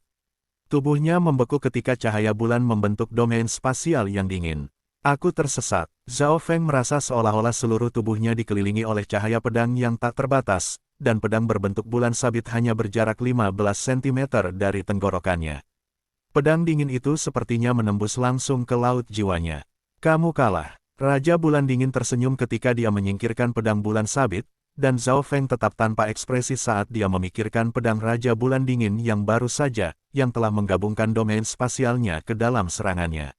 Tubuhnya membeku ketika cahaya bulan membentuk domain spasial yang dingin. Aku tersesat. Zhao Feng merasa seolah-olah seluruh tubuhnya dikelilingi oleh cahaya pedang yang tak terbatas, dan pedang berbentuk bulan sabit hanya berjarak 15 cm dari tenggorokannya. Pedang dingin itu sepertinya menembus langsung ke laut jiwanya. Kamu kalah. Raja Bulan Dingin tersenyum ketika dia menyingkirkan pedang bulan sabit, dan Zhao Feng tetap tanpa ekspresi saat dia memikirkan pedang Raja Bulan Dingin yang baru saja, yang telah menggabungkan domain spasialnya ke dalam serangannya.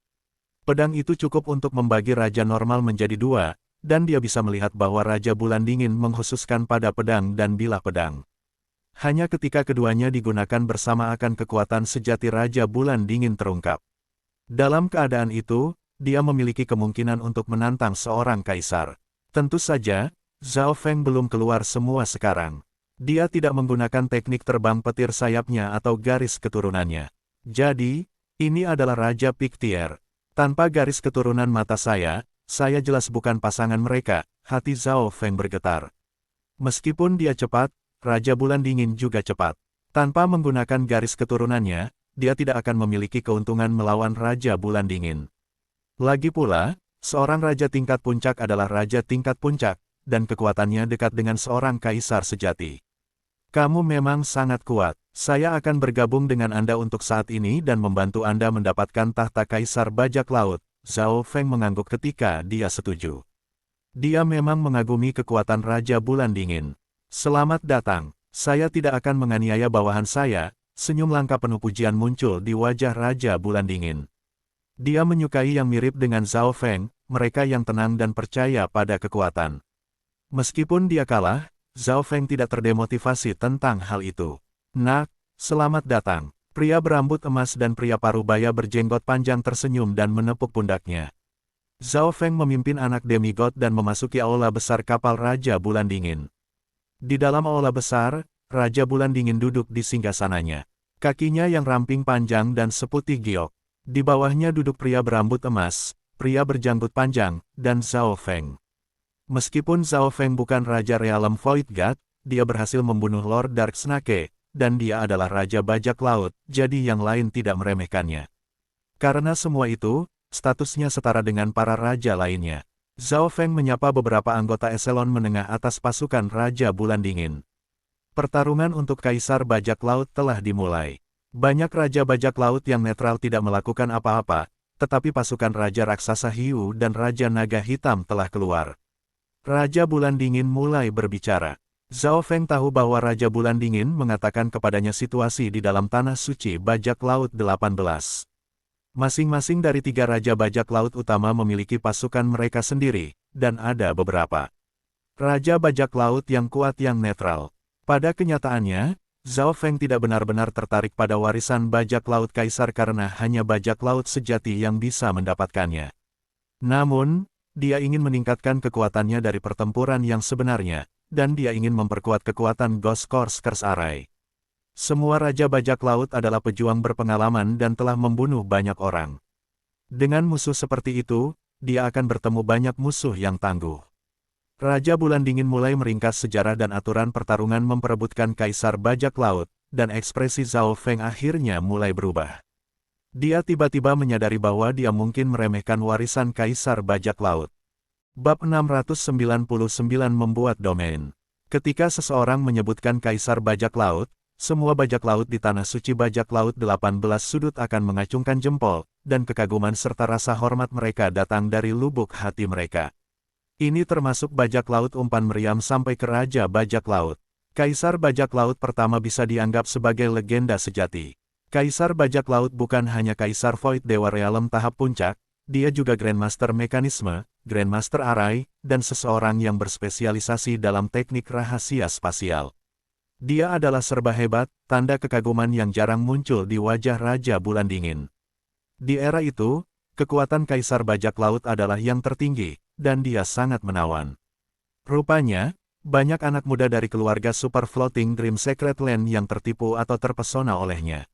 Pedang itu cukup untuk membagi Raja Normal menjadi dua, dan dia bisa melihat bahwa Raja Bulan Dingin mengkhususkan pada pedang dan bilah pedang. Hanya ketika keduanya digunakan bersama akan kekuatan sejati Raja Bulan Dingin terungkap. Dalam keadaan itu, dia memiliki kemungkinan untuk menantang seorang kaisar. Tentu saja, Zhao Feng belum keluar semua sekarang. Dia tidak menggunakan teknik terbang petir sayapnya atau garis keturunannya. Jadi, ini adalah Raja Pictier. Tanpa garis keturunan mata saya jelas bukan pasangan mereka, hati Zhao Feng bergetar. Meskipun dia cepat, Raja Bulan Dingin juga cepat. Tanpa menggunakan garis keturunannya, dia tidak akan memiliki keuntungan melawan Raja Bulan Dingin. Lagi pula, seorang raja tingkat puncak adalah raja tingkat puncak, dan kekuatannya dekat dengan seorang kaisar sejati. Kamu memang sangat kuat. Saya akan bergabung dengan Anda untuk saat ini dan membantu Anda mendapatkan tahta kaisar bajak laut. Zhao Feng mengangguk ketika dia setuju. Dia memang mengagumi kekuatan Raja Bulan Dingin. Selamat datang. Saya tidak akan menganiaya bawahan saya. Senyum langka penuh pujian muncul di wajah Raja Bulan Dingin. Dia menyukai yang mirip dengan Zhao Feng, mereka yang tenang dan percaya pada kekuatan. Meskipun dia kalah, Zhao Feng tidak terdemotivasi tentang hal itu. Nak, selamat datang. Pria berambut emas dan pria parubaya berjenggot panjang tersenyum dan menepuk pundaknya. Zhao Feng memimpin anak demigod dan memasuki aula besar kapal Raja Bulan Dingin. Di dalam aula besar, Raja Bulan Dingin duduk di singgasananya. Kakinya yang ramping panjang dan seputih giok. Di bawahnya duduk pria berambut emas, pria berjanggut panjang, dan Zhao Feng. Meskipun Zhao Feng bukan Raja Realm Void God, dia berhasil membunuh Lord Dark Snake, dan dia adalah Raja Bajak Laut, jadi yang lain tidak meremehkannya. Karena semua itu, statusnya setara dengan para raja lainnya. Zhao Feng menyapa beberapa anggota eselon menengah atas pasukan Raja Bulan Dingin. Pertarungan untuk Kaisar Bajak Laut telah dimulai. Banyak Raja Bajak Laut yang netral tidak melakukan apa-apa, tetapi pasukan Raja Raksasa Hiu dan Raja Naga Hitam telah keluar. Raja Bulan Dingin mulai berbicara. Zhao Feng tahu bahwa Raja Bulan Dingin mengatakan kepadanya situasi di dalam Tanah Suci Bajak Laut 18. Masing-masing dari tiga Raja Bajak Laut utama memiliki pasukan mereka sendiri, dan ada beberapa Raja Bajak Laut yang kuat yang netral. Pada kenyataannya, Zhao Feng tidak benar-benar tertarik pada warisan bajak laut kaisar karena hanya bajak laut sejati yang bisa mendapatkannya. Namun, dia ingin meningkatkan kekuatannya dari pertempuran yang sebenarnya, dan dia ingin memperkuat kekuatan Ghost Corsairs Array. Semua Raja Bajak Laut adalah pejuang berpengalaman dan telah membunuh banyak orang. Dengan musuh seperti itu, dia akan bertemu banyak musuh yang tangguh. Raja Bulan Dingin mulai meringkas sejarah dan aturan pertarungan memperebutkan Kaisar Bajak Laut, dan ekspresi Zhao Feng akhirnya mulai berubah. Dia tiba-tiba menyadari bahwa dia mungkin meremehkan warisan Kaisar Bajak Laut. Bab 699 membuat domain. Ketika seseorang menyebutkan Kaisar Bajak Laut, semua bajak laut di Tanah Suci Bajak Laut 18 sudut akan mengacungkan jempol, dan kekaguman serta rasa hormat mereka datang dari lubuk hati mereka. Ini termasuk bajak laut umpan meriam sampai ke Raja Bajak Laut. Kaisar Bajak Laut pertama bisa dianggap sebagai legenda sejati. Kaisar Bajak Laut bukan hanya Kaisar Void Dewa Realm tahap puncak, dia juga Grandmaster Mekanisme, Grandmaster Arai, dan seseorang yang berspesialisasi dalam teknik rahasia spasial. Dia adalah serba hebat, tanda kekaguman yang jarang muncul di wajah Raja Bulan Dingin. Di era itu, kekuatan Kaisar Bajak Laut adalah yang tertinggi, dan dia sangat menawan. Rupanya, banyak anak muda dari keluarga Super Floating Dream Secret Land yang tertipu atau terpesona olehnya.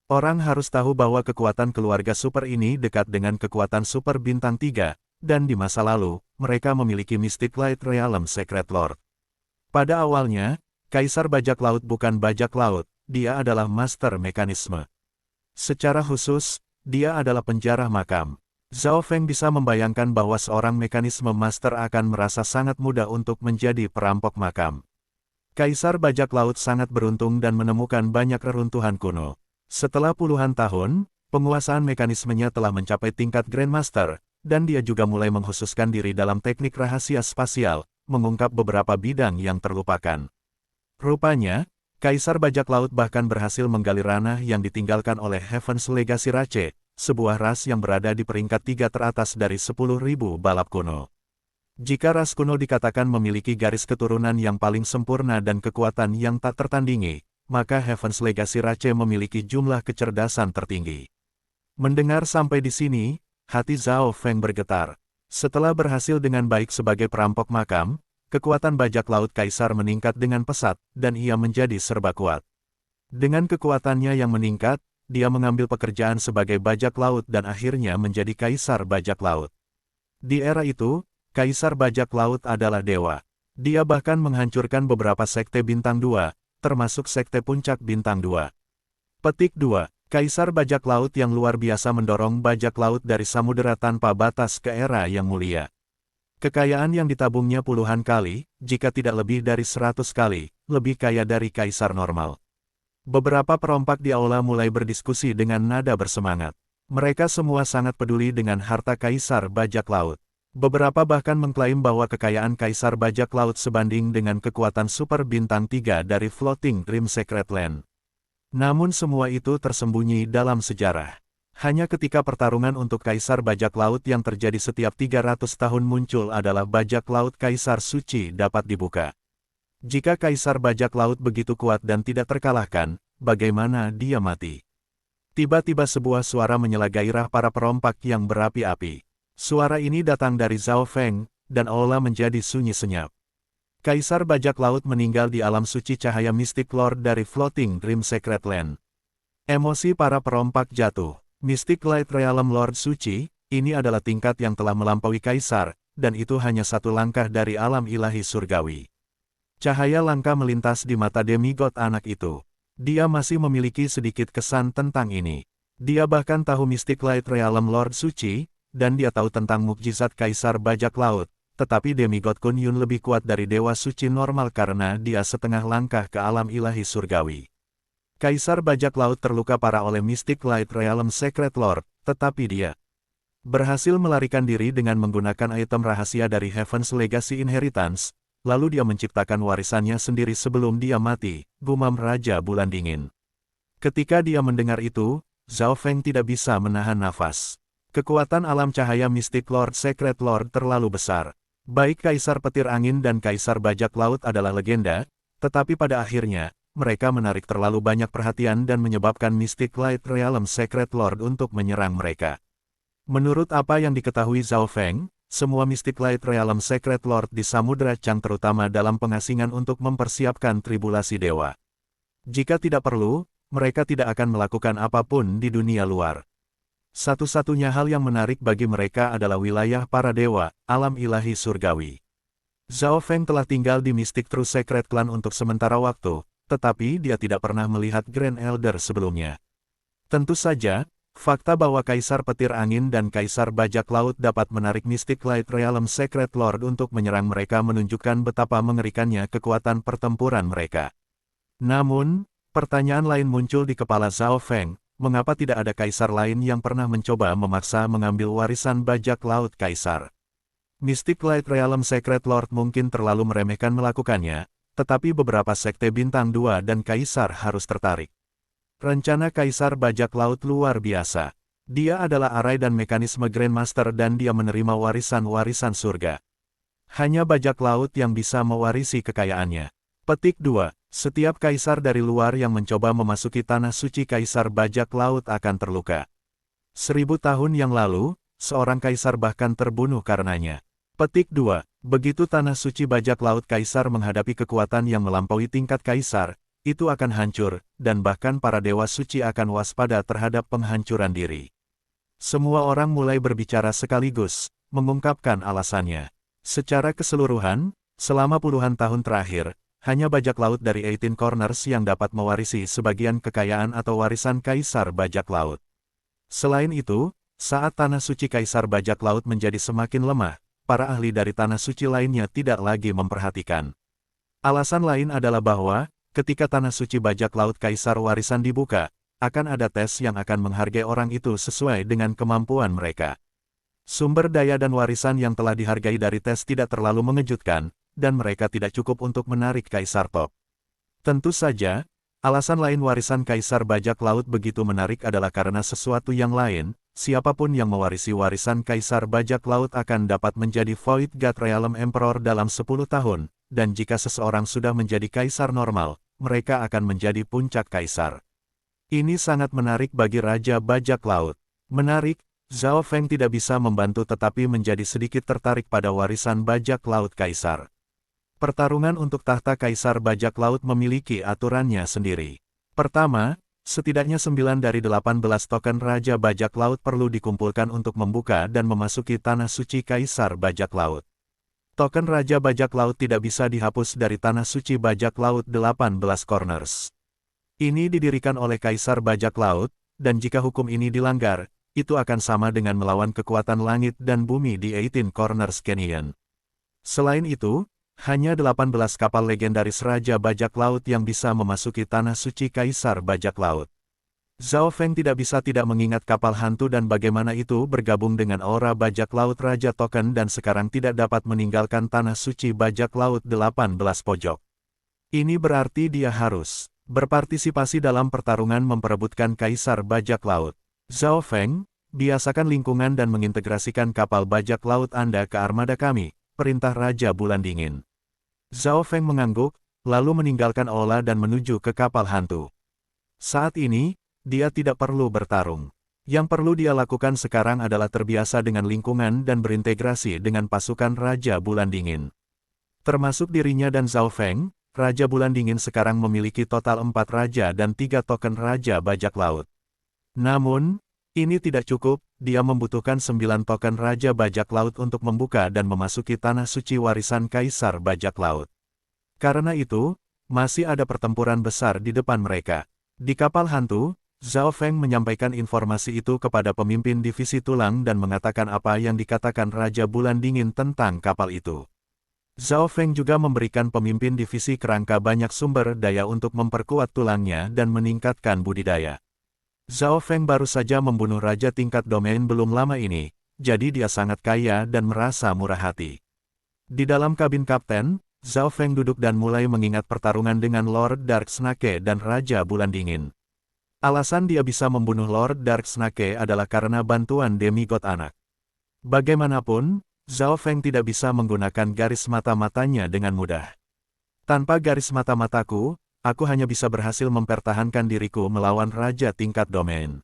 Orang harus tahu bahwa kekuatan keluarga super ini dekat dengan kekuatan super bintang 3, dan di masa lalu, mereka memiliki Mystic Light Realm Secret Lord. Pada awalnya, Kaisar Bajak Laut bukan bajak laut, dia adalah Master Mekanisme. Secara khusus, dia adalah penjara makam. Zhao Feng bisa membayangkan bahwa seorang mekanisme master akan merasa sangat mudah untuk menjadi perampok makam. Kaisar Bajak Laut sangat beruntung dan menemukan banyak reruntuhan kuno. Setelah puluhan tahun, penguasaan mekanismenya telah mencapai tingkat Grandmaster, dan dia juga mulai mengkhususkan diri dalam teknik rahasia spasial, mengungkap beberapa bidang yang terlupakan. Rupanya, Kaisar Bajak Laut bahkan berhasil menggali ranah yang ditinggalkan oleh Heaven's Legacy Rache, sebuah ras yang berada di peringkat 3 teratas dari 10.000 balap kuno. Jika ras kuno dikatakan memiliki garis keturunan yang paling sempurna dan kekuatan yang tak tertandingi, maka Heaven's Legacy Rache memiliki jumlah kecerdasan tertinggi. Mendengar sampai di sini, hati Zhao Feng bergetar. Setelah berhasil dengan baik sebagai perampok makam, kekuatan bajak laut Kaisar meningkat dengan pesat, dan ia menjadi serba kuat. Dengan kekuatannya yang meningkat, dia mengambil pekerjaan sebagai bajak laut dan akhirnya menjadi Kaisar Bajak Laut. Di era itu, Kaisar Bajak Laut adalah dewa. Dia bahkan menghancurkan beberapa sekte bintang 2, termasuk sekte puncak bintang 2. Petik 2. Kaisar Bajak Laut yang luar biasa mendorong bajak laut dari samudera tanpa batas ke era yang mulia. Kekayaan yang ditabungnya puluhan kali, jika tidak lebih dari 100 kali, lebih kaya dari kaisar normal. Beberapa perompak di aula mulai berdiskusi dengan nada bersemangat. Mereka semua sangat peduli dengan harta Kaisar Bajak Laut. Beberapa bahkan mengklaim bahwa kekayaan Kaisar Bajak Laut sebanding dengan kekuatan super bintang 3 dari Floating Dream Secret Land. Namun semua itu tersembunyi dalam sejarah. Hanya ketika pertarungan untuk Kaisar Bajak Laut yang terjadi setiap 300 tahun muncul adalah Bajak Laut Kaisar Suci dapat dibuka. Jika Kaisar Bajak Laut begitu kuat dan tidak terkalahkan, bagaimana dia mati? Tiba-tiba sebuah suara menyela gairah para perompak yang berapi-api. Suara ini datang dari Zhao Feng, dan aula menjadi sunyi senyap. Kaisar Bajak Laut meninggal di alam suci cahaya Mystic Lord dari Floating Dream Secret Land. Emosi para perompak jatuh. Mystic Light Realm Lord Suci, ini adalah tingkat yang telah melampaui Kaisar, dan itu hanya satu langkah dari alam ilahi surgawi. Cahaya langka melintas di mata demigod anak itu. Dia masih memiliki sedikit kesan tentang ini. Dia bahkan tahu Mystic Light Realm Lord Suci, dan dia tahu tentang mukjizat Kaisar Bajak Laut, tetapi demigod Kun Yun lebih kuat dari Dewa Suci normal karena dia setengah langkah ke alam ilahi surgawi. Kaisar Bajak Laut terluka parah oleh Mystic Light Realm Secret Lord, tetapi dia berhasil melarikan diri dengan menggunakan item rahasia dari Heaven's Legacy Inheritance, lalu dia menciptakan warisannya sendiri sebelum dia mati, gumam Raja Bulan Dingin. Ketika dia mendengar itu, Zhao Feng tidak bisa menahan nafas. Kekuatan alam cahaya Mystic Lord Secret Lord terlalu besar. Baik Kaisar Petir Angin dan Kaisar Bajak Laut adalah legenda, tetapi pada akhirnya, mereka menarik terlalu banyak perhatian dan menyebabkan Mystic Light Realm Secret Lord untuk menyerang mereka. Menurut apa yang diketahui Zhao Feng, semua Mystic Light Realm Secret Lord di Samudra Chang terutama dalam pengasingan untuk mempersiapkan tribulasi dewa. Jika tidak perlu, mereka tidak akan melakukan apapun di dunia luar. Satu-satunya hal yang menarik bagi mereka adalah wilayah para dewa, alam ilahi surgawi. Zhao Feng telah tinggal di Mystic True Secret Clan untuk sementara waktu, tetapi dia tidak pernah melihat Grand Elder sebelumnya. Tentu saja, fakta bahwa Kaisar Petir Angin dan Kaisar Bajak Laut dapat menarik Mystic Light Realm Secret Lord untuk menyerang mereka menunjukkan betapa mengerikannya kekuatan pertempuran mereka. Namun, pertanyaan lain muncul di kepala Zhao Feng. Mengapa tidak ada kaisar lain yang pernah mencoba memaksa mengambil warisan bajak laut kaisar? Mystic Light Realm Secret Lord mungkin terlalu meremehkan melakukannya, tetapi beberapa sekte bintang 2 dan kaisar harus tertarik. Rencana Kaisar Bajak Laut luar biasa. Dia adalah arai dan mekanisme Grandmaster dan dia menerima warisan-warisan surga. Hanya bajak laut yang bisa mewarisi kekayaannya. Petik 2. Setiap kaisar dari luar yang mencoba memasuki tanah suci Kaisar Bajak Laut akan terluka. 1000 tahun yang lalu, seorang kaisar bahkan terbunuh karenanya. Petik 2. Begitu tanah suci Bajak Laut Kaisar menghadapi kekuatan yang melampaui tingkat kaisar, itu akan hancur, dan bahkan para dewa suci akan waspada terhadap penghancuran diri. Semua orang mulai berbicara sekaligus, mengungkapkan alasannya. Secara keseluruhan, selama puluhan tahun terakhir, hanya bajak laut dari 18 Corners yang dapat mewarisi sebagian kekayaan atau warisan Kaisar Bajak Laut. Selain itu, saat tanah suci Kaisar Bajak Laut menjadi semakin lemah, para ahli dari tanah suci lainnya tidak lagi memperhatikan. Alasan lain adalah bahwa, ketika tanah suci Bajak Laut Kaisar warisan dibuka, akan ada tes yang akan menghargai orang itu sesuai dengan kemampuan mereka. Sumber daya dan warisan yang telah dihargai dari tes tidak terlalu mengejutkan, dan mereka tidak cukup untuk menarik Kaisar top. Tentu saja, alasan lain warisan Kaisar Bajak Laut begitu menarik adalah karena sesuatu yang lain, siapapun yang mewarisi warisan Kaisar Bajak Laut akan dapat menjadi Void God Realm Emperor dalam 10 tahun, dan jika seseorang sudah menjadi kaisar normal, mereka akan menjadi puncak kaisar. Ini sangat menarik bagi Raja Bajak Laut. Menarik, Zhao Feng tidak bisa membantu tetapi menjadi sedikit tertarik pada warisan Bajak Laut Kaisar. Pertarungan untuk tahta Kaisar Bajak Laut memiliki aturannya sendiri. Pertama, setidaknya 9 dari 18 token Raja Bajak Laut perlu dikumpulkan untuk membuka dan memasuki tanah suci Kaisar Bajak Laut. Token Raja Bajak Laut tidak bisa dihapus dari tanah suci Bajak Laut 18 Corners. Ini didirikan oleh Kaisar Bajak Laut, dan jika hukum ini dilanggar, itu akan sama dengan melawan kekuatan langit dan bumi di 18 Corners Canyon. Selain itu, hanya 18 kapal legendaris Raja Bajak Laut yang bisa memasuki tanah suci Kaisar Bajak Laut. Zhao Feng tidak bisa tidak mengingat kapal hantu dan bagaimana itu bergabung dengan aura Bajak Laut Raja Token dan sekarang tidak dapat meninggalkan tanah suci Bajak Laut 18 pojok. Ini berarti dia harus berpartisipasi dalam pertarungan memperebutkan Kaisar Bajak Laut. Zhao Feng, biasakan lingkungan dan mengintegrasikan kapal Bajak Laut Anda ke armada kami, perintah Raja Bulan Dingin. Zhao Feng mengangguk, lalu meninggalkan aula dan menuju ke kapal hantu. Saat ini, dia tidak perlu bertarung. Yang perlu dia lakukan sekarang adalah terbiasa dengan lingkungan dan berintegrasi dengan pasukan Raja Bulan Dingin. Termasuk dirinya dan Zhao Feng, Raja Bulan Dingin sekarang memiliki total 4 raja dan 3 token Raja Bajak Laut. Namun, ini tidak cukup, dia membutuhkan 9 token Raja Bajak Laut untuk membuka dan memasuki tanah suci warisan Kaisar Bajak Laut. Karena itu, masih ada pertempuran besar di depan mereka. Di kapal hantu, Zhao Feng menyampaikan informasi itu kepada pemimpin divisi tulang dan mengatakan apa yang dikatakan Raja Bulan Dingin tentang kapal itu. Zhao Feng juga memberikan pemimpin divisi kerangka banyak sumber daya untuk memperkuat tulangnya dan meningkatkan budidaya. Zhao Feng baru saja membunuh raja tingkat domain belum lama ini, jadi dia sangat kaya dan merasa murah hati. Di dalam kabin kapten, Zhao Feng duduk dan mulai mengingat pertarungan dengan Lord Dark Snake dan Raja Bulan Dingin. Alasan dia bisa membunuh Lord Dark Snake adalah karena bantuan demigod anak. Bagaimanapun, Zhao Feng tidak bisa menggunakan garis mata-matanya dengan mudah. Tanpa garis mata-mataku, aku hanya bisa berhasil mempertahankan diriku melawan raja tingkat domain.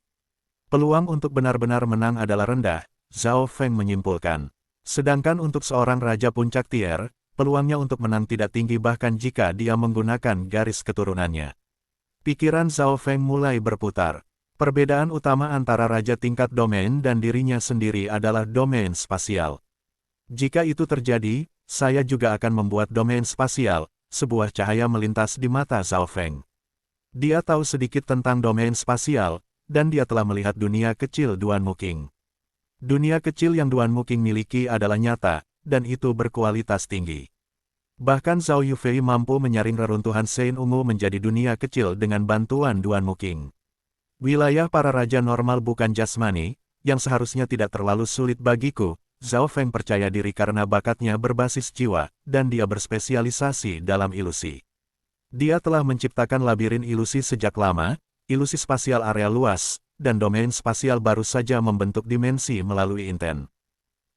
Peluang untuk benar-benar menang adalah rendah, Zhao Feng menyimpulkan. Sedangkan untuk seorang raja puncak tier, peluangnya untuk menang tidak tinggi bahkan jika dia menggunakan garis keturunannya. Pikiran Zhao Feng mulai berputar. Perbedaan utama antara raja tingkat domain dan dirinya sendiri adalah domain spasial. Jika itu terjadi, saya juga akan membuat domain spasial. Sebuah cahaya melintas di mata Zhao Feng. Dia tahu sedikit tentang domain spasial, dan dia telah melihat dunia kecil Duan Muking. Dunia kecil yang Duan Muking miliki adalah nyata, dan itu berkualitas tinggi. Bahkan Zhao Yufei mampu menyaring reruntuhan Sein Ungu menjadi dunia kecil dengan bantuan Duan Muking. Wilayah para raja normal bukan jasmani, yang seharusnya tidak terlalu sulit bagiku. Zhao Feng percaya diri karena bakatnya berbasis jiwa, dan dia berspesialisasi dalam ilusi. Dia telah menciptakan labirin ilusi sejak lama, ilusi spasial area luas, dan domain spasial baru saja membentuk dimensi melalui inten.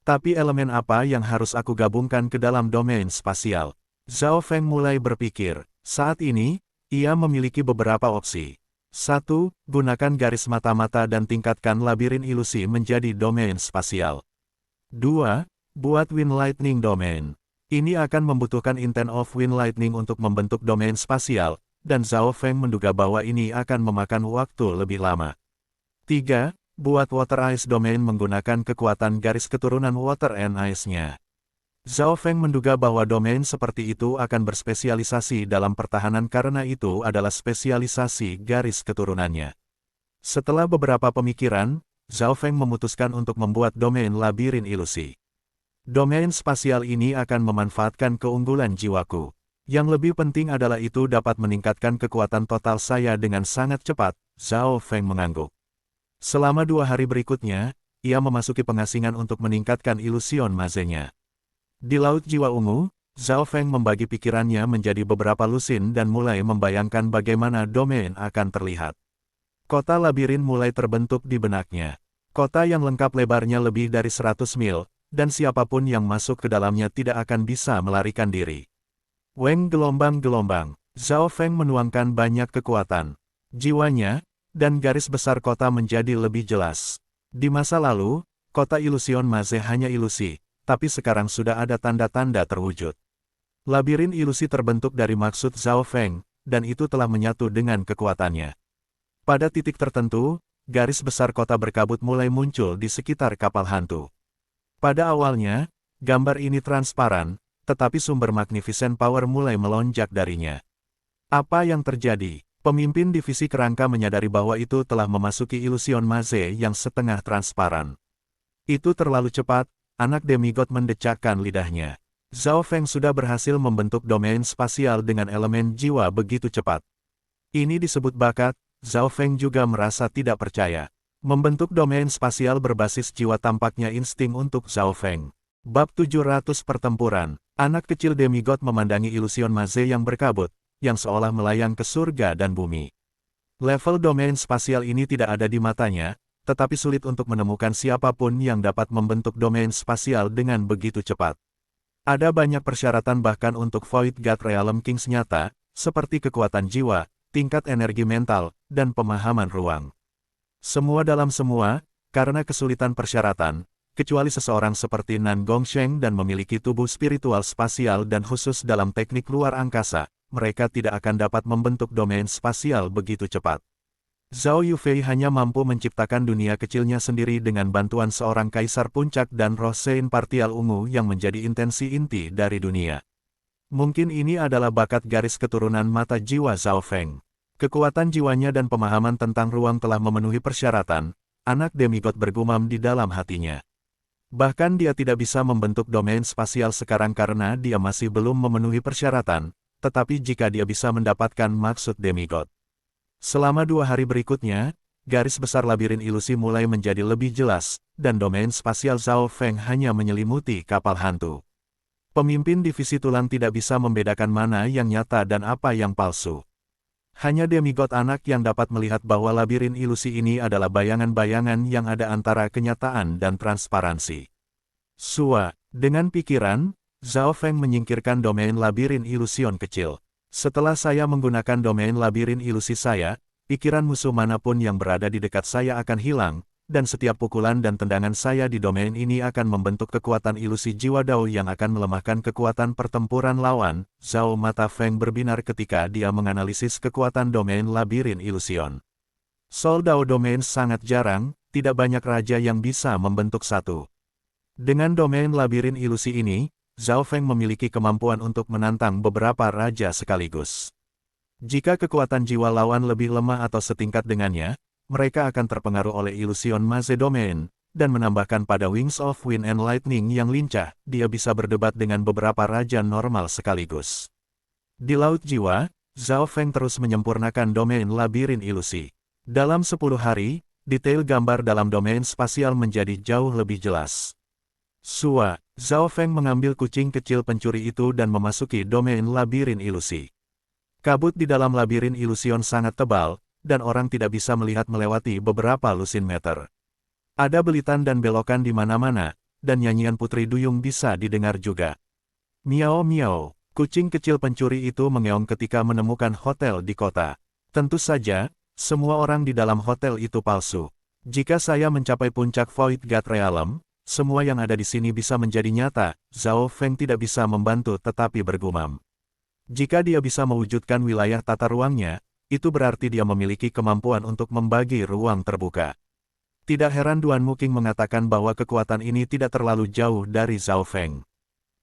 Tapi elemen apa yang harus aku gabungkan ke dalam domain spasial? Zhao Feng mulai berpikir. Saat ini, ia memiliki beberapa opsi. 1. Gunakan garis mata-mata dan tingkatkan labirin ilusi menjadi domain spasial. 2. Buat Wind Lightning Domain. Ini akan membutuhkan Intent of Wind Lightning untuk membentuk domain spasial, dan Zhao Feng menduga bahwa ini akan memakan waktu lebih lama. 3. Buat Water Ice Domain menggunakan kekuatan garis keturunan Water and Ice-nya. Zhao Feng menduga bahwa domain seperti itu akan berspesialisasi dalam pertahanan karena itu adalah spesialisasi garis keturunannya. Setelah beberapa pemikiran, Zhao Feng memutuskan untuk membuat domain labirin ilusi. Domain spasial ini akan memanfaatkan keunggulan jiwaku. Yang lebih penting adalah itu dapat meningkatkan kekuatan total saya dengan sangat cepat, Zhao Feng mengangguk. Selama 2 hari berikutnya, ia memasuki pengasingan untuk meningkatkan ilusion mazenya. Di Laut Jiwa Ungu, Zhao Feng membagi pikirannya menjadi beberapa lusin dan mulai membayangkan bagaimana domain akan terlihat. Kota labirin mulai terbentuk di benaknya. Kota yang lengkap lebarnya lebih dari 100 mil, dan siapapun yang masuk ke dalamnya tidak akan bisa melarikan diri. Weng gelombang-gelombang, Zhao Feng menuangkan banyak kekuatan. Jiwanya, dan garis besar kota menjadi lebih jelas. Di masa lalu, kota ilusion Maze hanya ilusi, tapi sekarang sudah ada tanda-tanda terwujud. Labirin ilusi terbentuk dari maksud Zhao Feng, dan itu telah menyatu dengan kekuatannya. Pada titik tertentu, garis besar kota berkabut mulai muncul di sekitar kapal hantu. Pada awalnya, gambar ini transparan, tetapi sumber Magnificent Power mulai melonjak darinya. Apa yang terjadi? Pemimpin divisi kerangka menyadari bahwa itu telah memasuki ilusion Maze yang setengah transparan. Itu terlalu cepat, anak demigod mendecakkan lidahnya. Zhao Feng sudah berhasil membentuk domain spasial dengan elemen jiwa begitu cepat. Ini disebut bakat. Zhao Feng juga merasa tidak percaya. Membentuk domain spasial berbasis jiwa tampaknya insting untuk Zhao Feng. Bab 700 Pertempuran. Anak kecil demigod memandangi ilusion Maze yang berkabut, yang seolah melayang ke surga dan bumi. Level domain spasial ini tidak ada di matanya, tetapi sulit untuk menemukan siapapun yang dapat membentuk domain spasial dengan begitu cepat. Ada banyak persyaratan bahkan untuk Void God Realm Kings nyata, seperti kekuatan jiwa, tingkat energi mental, dan pemahaman ruang. Semua dalam semua, karena kesulitan persyaratan, kecuali seseorang seperti Nan Gongsheng dan memiliki tubuh spiritual spasial dan khusus dalam teknik luar angkasa, mereka tidak akan dapat membentuk domain spasial begitu cepat. Zhao Yufei hanya mampu menciptakan dunia kecilnya sendiri dengan bantuan seorang kaisar puncak dan roh Sein partial ungu yang menjadi intensi inti dari dunia. Mungkin ini adalah bakat garis keturunan mata jiwa Zhao Feng. Kekuatan jiwanya dan pemahaman tentang ruang telah memenuhi persyaratan, anak demigod bergumam di dalam hatinya. Bahkan dia tidak bisa membentuk domain spasial sekarang karena dia masih belum memenuhi persyaratan, tetapi jika dia bisa mendapatkan maksud demigod. Selama 2 hari berikutnya, garis besar labirin ilusi mulai menjadi lebih jelas, dan domain spasial Zhao Feng hanya menyelimuti kapal hantu. Pemimpin divisi tulang tidak bisa membedakan mana yang nyata dan apa yang palsu. Hanya demigod anak yang dapat melihat bahwa labirin ilusi ini adalah bayangan-bayangan yang ada antara kenyataan dan transparansi. Dengan pikiran, Zhao Feng menyingkirkan domain labirin ilusion kecil. Setelah saya menggunakan domain labirin ilusi saya, pikiran musuh manapun yang berada di dekat saya akan hilang, dan setiap pukulan dan tendangan saya di domain ini akan membentuk kekuatan ilusi jiwa Dao yang akan melemahkan kekuatan pertempuran lawan. Zhao mata Feng berbinar ketika dia menganalisis kekuatan domain labirin ilusion. Soul Dao domain sangat jarang, tidak banyak raja yang bisa membentuk satu. Dengan domain labirin ilusi ini, Zhao Feng memiliki kemampuan untuk menantang beberapa raja sekaligus. Jika kekuatan jiwa lawan lebih lemah atau setingkat dengannya, mereka akan terpengaruh oleh ilusion Maze Domain, dan menambahkan pada Wings of Wind and Lightning yang lincah, dia bisa berdebat dengan beberapa raja normal sekaligus. Di Laut Jiwa, Zhao Feng terus menyempurnakan domain labirin ilusi. Dalam 10 hari, detail gambar dalam domain spasial menjadi jauh lebih jelas. Zhao Feng mengambil kucing kecil pencuri itu dan memasuki domain labirin ilusi. Kabut di dalam labirin ilusion sangat tebal, dan orang tidak bisa melihat melewati beberapa lusin meter. Ada belitan dan belokan di mana-mana, dan nyanyian putri duyung bisa didengar juga. Miau miau, kucing kecil pencuri itu mengeong ketika menemukan hotel di kota. Tentu saja, semua orang di dalam hotel itu palsu. Jika saya mencapai puncak Void God Realm, semua yang ada di sini bisa menjadi nyata. Zhao Feng tidak bisa membantu tetapi bergumam. Jika dia bisa mewujudkan wilayah tata ruangnya, itu berarti dia memiliki kemampuan untuk membagi ruang terbuka. Tidak heran Duan Muking mengatakan bahwa kekuatan ini tidak terlalu jauh dari Zhao Feng.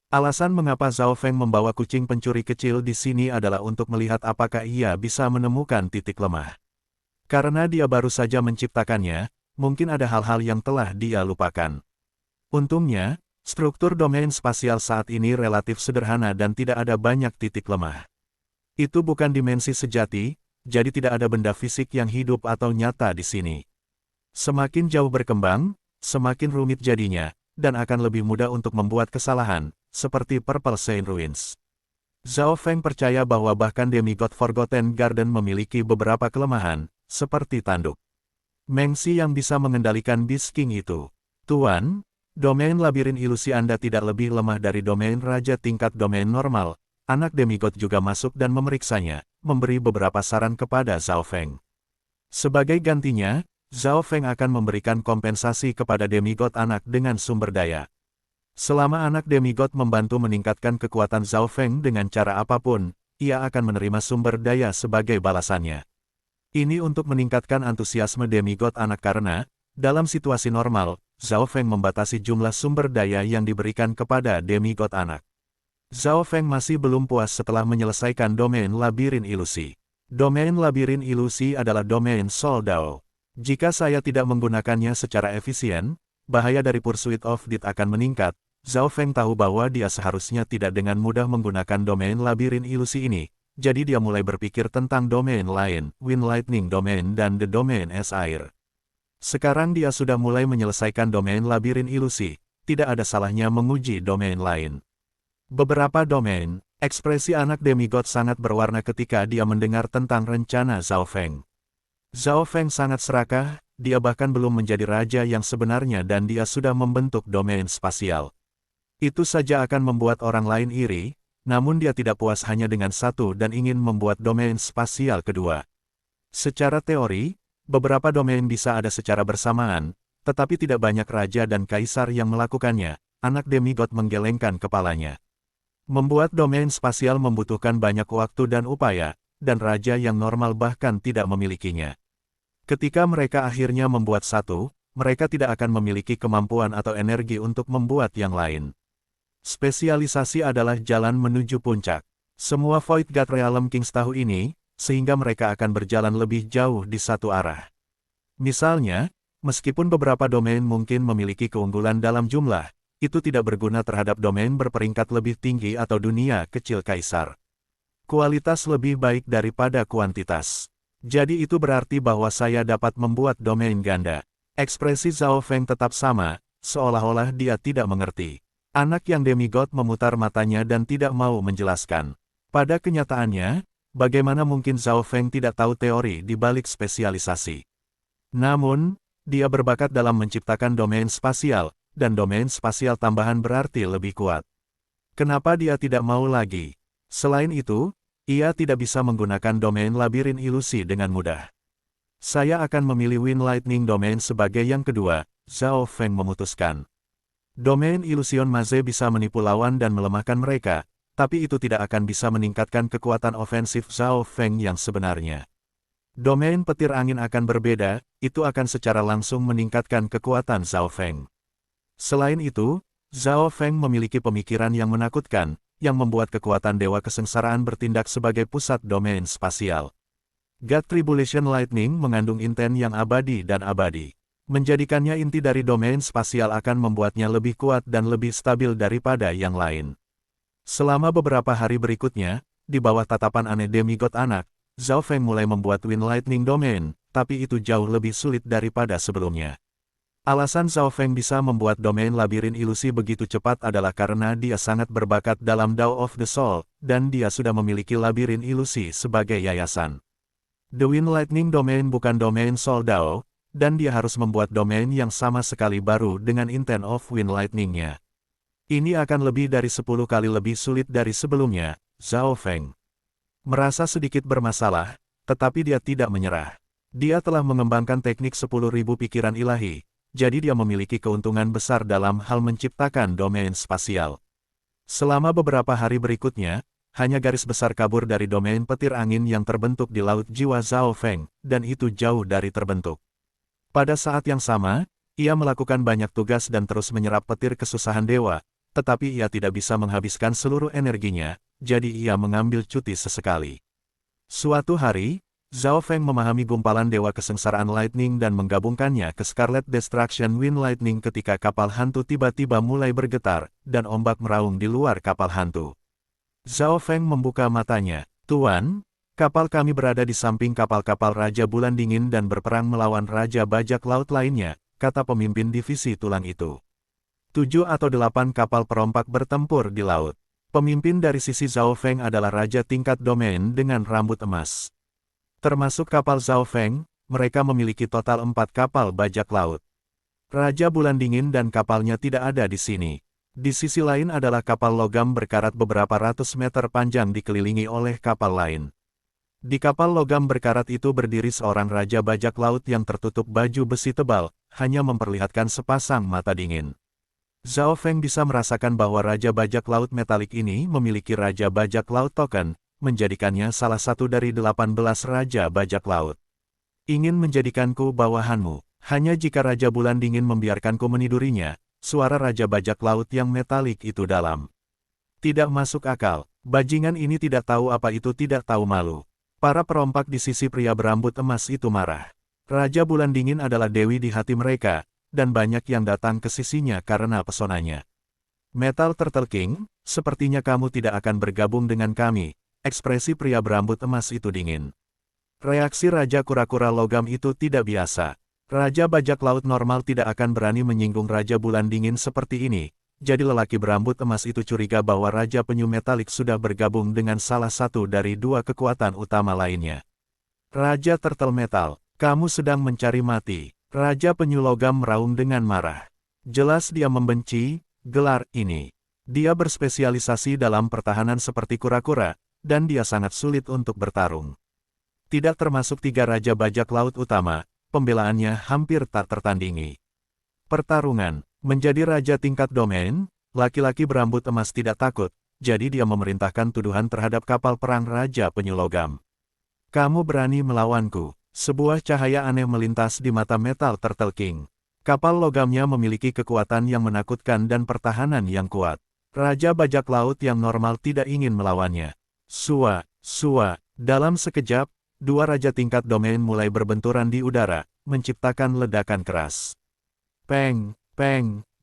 Alasan mengapa Zhao Feng membawa kucing pencuri kecil di sini adalah untuk melihat apakah ia bisa menemukan titik lemah. Karena dia baru saja menciptakannya, mungkin ada hal-hal yang telah dia lupakan. Untungnya, struktur domain spasial saat ini relatif sederhana dan tidak ada banyak titik lemah. Itu bukan dimensi sejati, jadi tidak ada benda fisik yang hidup atau nyata di sini. Semakin jauh berkembang, semakin rumit jadinya, dan akan lebih mudah untuk membuat kesalahan, seperti Purple Saint Ruins. Zhao Feng percaya bahwa bahkan Demigod Forgotten Garden memiliki beberapa kelemahan, seperti tanduk Mengsi yang bisa mengendalikan Beast King itu. Tuan, domain labirin ilusi Anda tidak lebih lemah dari domain raja tingkat domain normal. Anak demigod juga masuk dan memeriksanya, memberi beberapa saran kepada Zhao Feng. Sebagai gantinya, Zhao Feng akan memberikan kompensasi kepada demigod anak dengan sumber daya. Selama anak demigod membantu meningkatkan kekuatan Zhao Feng dengan cara apapun, ia akan menerima sumber daya sebagai balasannya. Ini untuk meningkatkan antusiasme demigod anak karena, dalam situasi normal, Zhao Feng membatasi jumlah sumber daya yang diberikan kepada demigod anak. Zhao Feng masih belum puas setelah menyelesaikan domain labirin ilusi. Domain labirin ilusi adalah domain Soul Dao. Jika saya tidak menggunakannya secara efisien, bahaya dari Pursuit of Death akan meningkat. Zhao Feng tahu bahwa dia seharusnya tidak dengan mudah menggunakan domain labirin ilusi ini, jadi dia mulai berpikir tentang domain lain, Wind Lightning Domain dan The Domain Es Air. Sekarang dia sudah mulai menyelesaikan domain labirin ilusi, tidak ada salahnya menguji domain lain. Beberapa domain, ekspresi anak demigod sangat berwarna ketika dia mendengar tentang rencana Zhao Feng. Zhao Feng sangat serakah, dia bahkan belum menjadi raja yang sebenarnya dan dia sudah membentuk domain spasial. Itu saja akan membuat orang lain iri, namun dia tidak puas hanya dengan satu dan ingin membuat domain spasial kedua. Secara teori, beberapa domain bisa ada secara bersamaan, tetapi tidak banyak raja dan kaisar yang melakukannya. Anak demigod menggelengkan kepalanya. Membuat domain spasial membutuhkan banyak waktu dan upaya, dan raja yang normal bahkan tidak memilikinya. Ketika mereka akhirnya membuat satu, mereka tidak akan memiliki kemampuan atau energi untuk membuat yang lain. Spesialisasi adalah jalan menuju puncak. Semua Void God Realm Kings tahu ini, sehingga mereka akan berjalan lebih jauh di satu arah. Misalnya, meskipun beberapa domain mungkin memiliki keunggulan dalam jumlah, itu tidak berguna terhadap domain berperingkat lebih tinggi atau dunia kecil kaisar. Kualitas lebih baik daripada kuantitas. Jadi itu berarti bahwa saya dapat membuat domain ganda. Ekspresi Zhao Feng tetap sama, seolah-olah dia tidak mengerti. Anak yang demigod memutar matanya dan tidak mau menjelaskan. Pada kenyataannya, bagaimana mungkin Zhao Feng tidak tahu teori di balik spesialisasi? Namun, dia berbakat dalam menciptakan domain spasial, dan domain spasial tambahan berarti lebih kuat. Kenapa dia tidak mau lagi? Selain itu, ia tidak bisa menggunakan domain labirin ilusi dengan mudah. Saya akan memilih Wind Lightning Domain sebagai yang kedua, Zhao Feng memutuskan. Domain Illusion Maze bisa menipu lawan dan melemahkan mereka, tapi itu tidak akan bisa meningkatkan kekuatan ofensif Zhao Feng yang sebenarnya. Domain petir angin akan berbeda, itu akan secara langsung meningkatkan kekuatan Zhao Feng. Selain itu, Zhao Feng memiliki pemikiran yang menakutkan, yang membuat kekuatan Dewa Kesengsaraan bertindak sebagai pusat domain spasial. God Tribulation Lightning mengandung inten yang abadi dan abadi. Menjadikannya inti dari domain spasial akan membuatnya lebih kuat dan lebih stabil daripada yang lain. Selama beberapa hari berikutnya, di bawah tatapan aneh demigod anak, Zhao Feng mulai membuat Wind Lightning Domain, tapi itu jauh lebih sulit daripada sebelumnya. Alasan Zhao Feng bisa membuat domain labirin ilusi begitu cepat adalah karena dia sangat berbakat dalam Dao of the Soul, dan dia sudah memiliki labirin ilusi sebagai yayasan. The Wind Lightning Domain bukan domain Soldao, dan dia harus membuat domain yang sama sekali baru dengan Intent of Wind Lightning-nya. Ini akan lebih dari 10 kali lebih sulit dari sebelumnya, Zhao Feng merasa sedikit bermasalah, tetapi dia tidak menyerah. Dia telah mengembangkan teknik 10.000 pikiran ilahi, jadi dia memiliki keuntungan besar dalam hal menciptakan domain spasial. Selama beberapa hari berikutnya, hanya garis besar kabur dari domain petir angin yang terbentuk di Laut Jiwa Zhao Feng, dan itu jauh dari terbentuk. Pada saat yang sama, ia melakukan banyak tugas dan terus menyerap petir kesusahan dewa, tetapi ia tidak bisa menghabiskan seluruh energinya, jadi ia mengambil cuti sesekali. Suatu hari, Zhao Feng memahami gumpalan Dewa Kesengsaraan Lightning dan menggabungkannya ke Scarlet Destruction Wind Lightning ketika kapal hantu tiba-tiba mulai bergetar, dan ombak meraung di luar kapal hantu. Zhao Feng membuka matanya. Tuan, kapal kami berada di samping kapal-kapal Raja Bulan Dingin dan berperang melawan Raja Bajak Laut lainnya, kata pemimpin divisi tulang itu. 7 atau 8 kapal perompak bertempur di laut. Pemimpin dari sisi Zhao Feng adalah Raja tingkat domain dengan rambut emas. Termasuk kapal Zhao Feng, mereka memiliki total 4 kapal bajak laut. Raja Bulan Dingin dan kapalnya tidak ada di sini. Di sisi lain adalah kapal logam berkarat beberapa ratus meter panjang dikelilingi oleh kapal lain. Di kapal logam berkarat itu berdiri seorang Raja Bajak Laut yang tertutup baju besi tebal, hanya memperlihatkan sepasang mata dingin. Zhao Feng bisa merasakan bahwa Raja Bajak Laut metalik ini memiliki Raja Bajak Laut token, menjadikannya salah satu dari 18 Raja Bajak Laut. Ingin menjadikanku bawahanmu, hanya jika Raja Bulan Dingin membiarkanku menidurinya, suara Raja Bajak Laut yang metalik itu dalam. Tidak masuk akal, bajingan ini tidak tahu apa itu tidak tahu malu. Para perompak di sisi pria berambut emas itu marah. Raja Bulan Dingin adalah dewi di hati mereka, dan banyak yang datang ke sisinya karena pesonanya. Metal Turtle King, sepertinya kamu tidak akan bergabung dengan kami, ekspresi pria berambut emas itu dingin. Reaksi Raja Kura-Kura Logam itu tidak biasa. Raja Bajak Laut normal tidak akan berani menyinggung Raja Bulan Dingin seperti ini, jadi lelaki berambut emas itu curiga bahwa Raja Penyu Metalik sudah bergabung dengan salah satu dari 2 kekuatan utama lainnya. Raja Turtle Metal, kamu sedang mencari mati. Raja Penyu Logam meraung dengan marah. Jelas dia membenci gelar ini. Dia berspesialisasi dalam pertahanan seperti kura-kura, dan dia sangat sulit untuk bertarung. Tidak termasuk 3 Raja Bajak Laut utama, pembelaannya hampir tak tertandingi. Pertarungan, menjadi Raja tingkat domain, laki-laki berambut emas tidak takut, jadi dia memerintahkan tuduhan terhadap kapal perang Raja Penyu Logam. Kamu berani melawanku? Sebuah cahaya aneh melintas di mata Metal Turtle King. Kapal logamnya memiliki kekuatan yang menakutkan dan pertahanan yang kuat. Raja Bajak Laut yang normal tidak ingin melawannya. Sua, dalam sekejap, 2 raja tingkat domain mulai berbenturan di udara, menciptakan ledakan keras. Peng,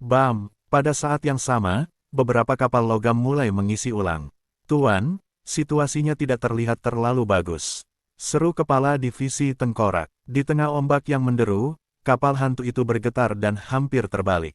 bam, pada saat yang sama, beberapa kapal logam mulai mengisi ulang. Tuan, situasinya tidak terlihat terlalu bagus. Seru kepala divisi tengkorak. Di tengah ombak yang menderu, kapal hantu itu bergetar dan hampir terbalik.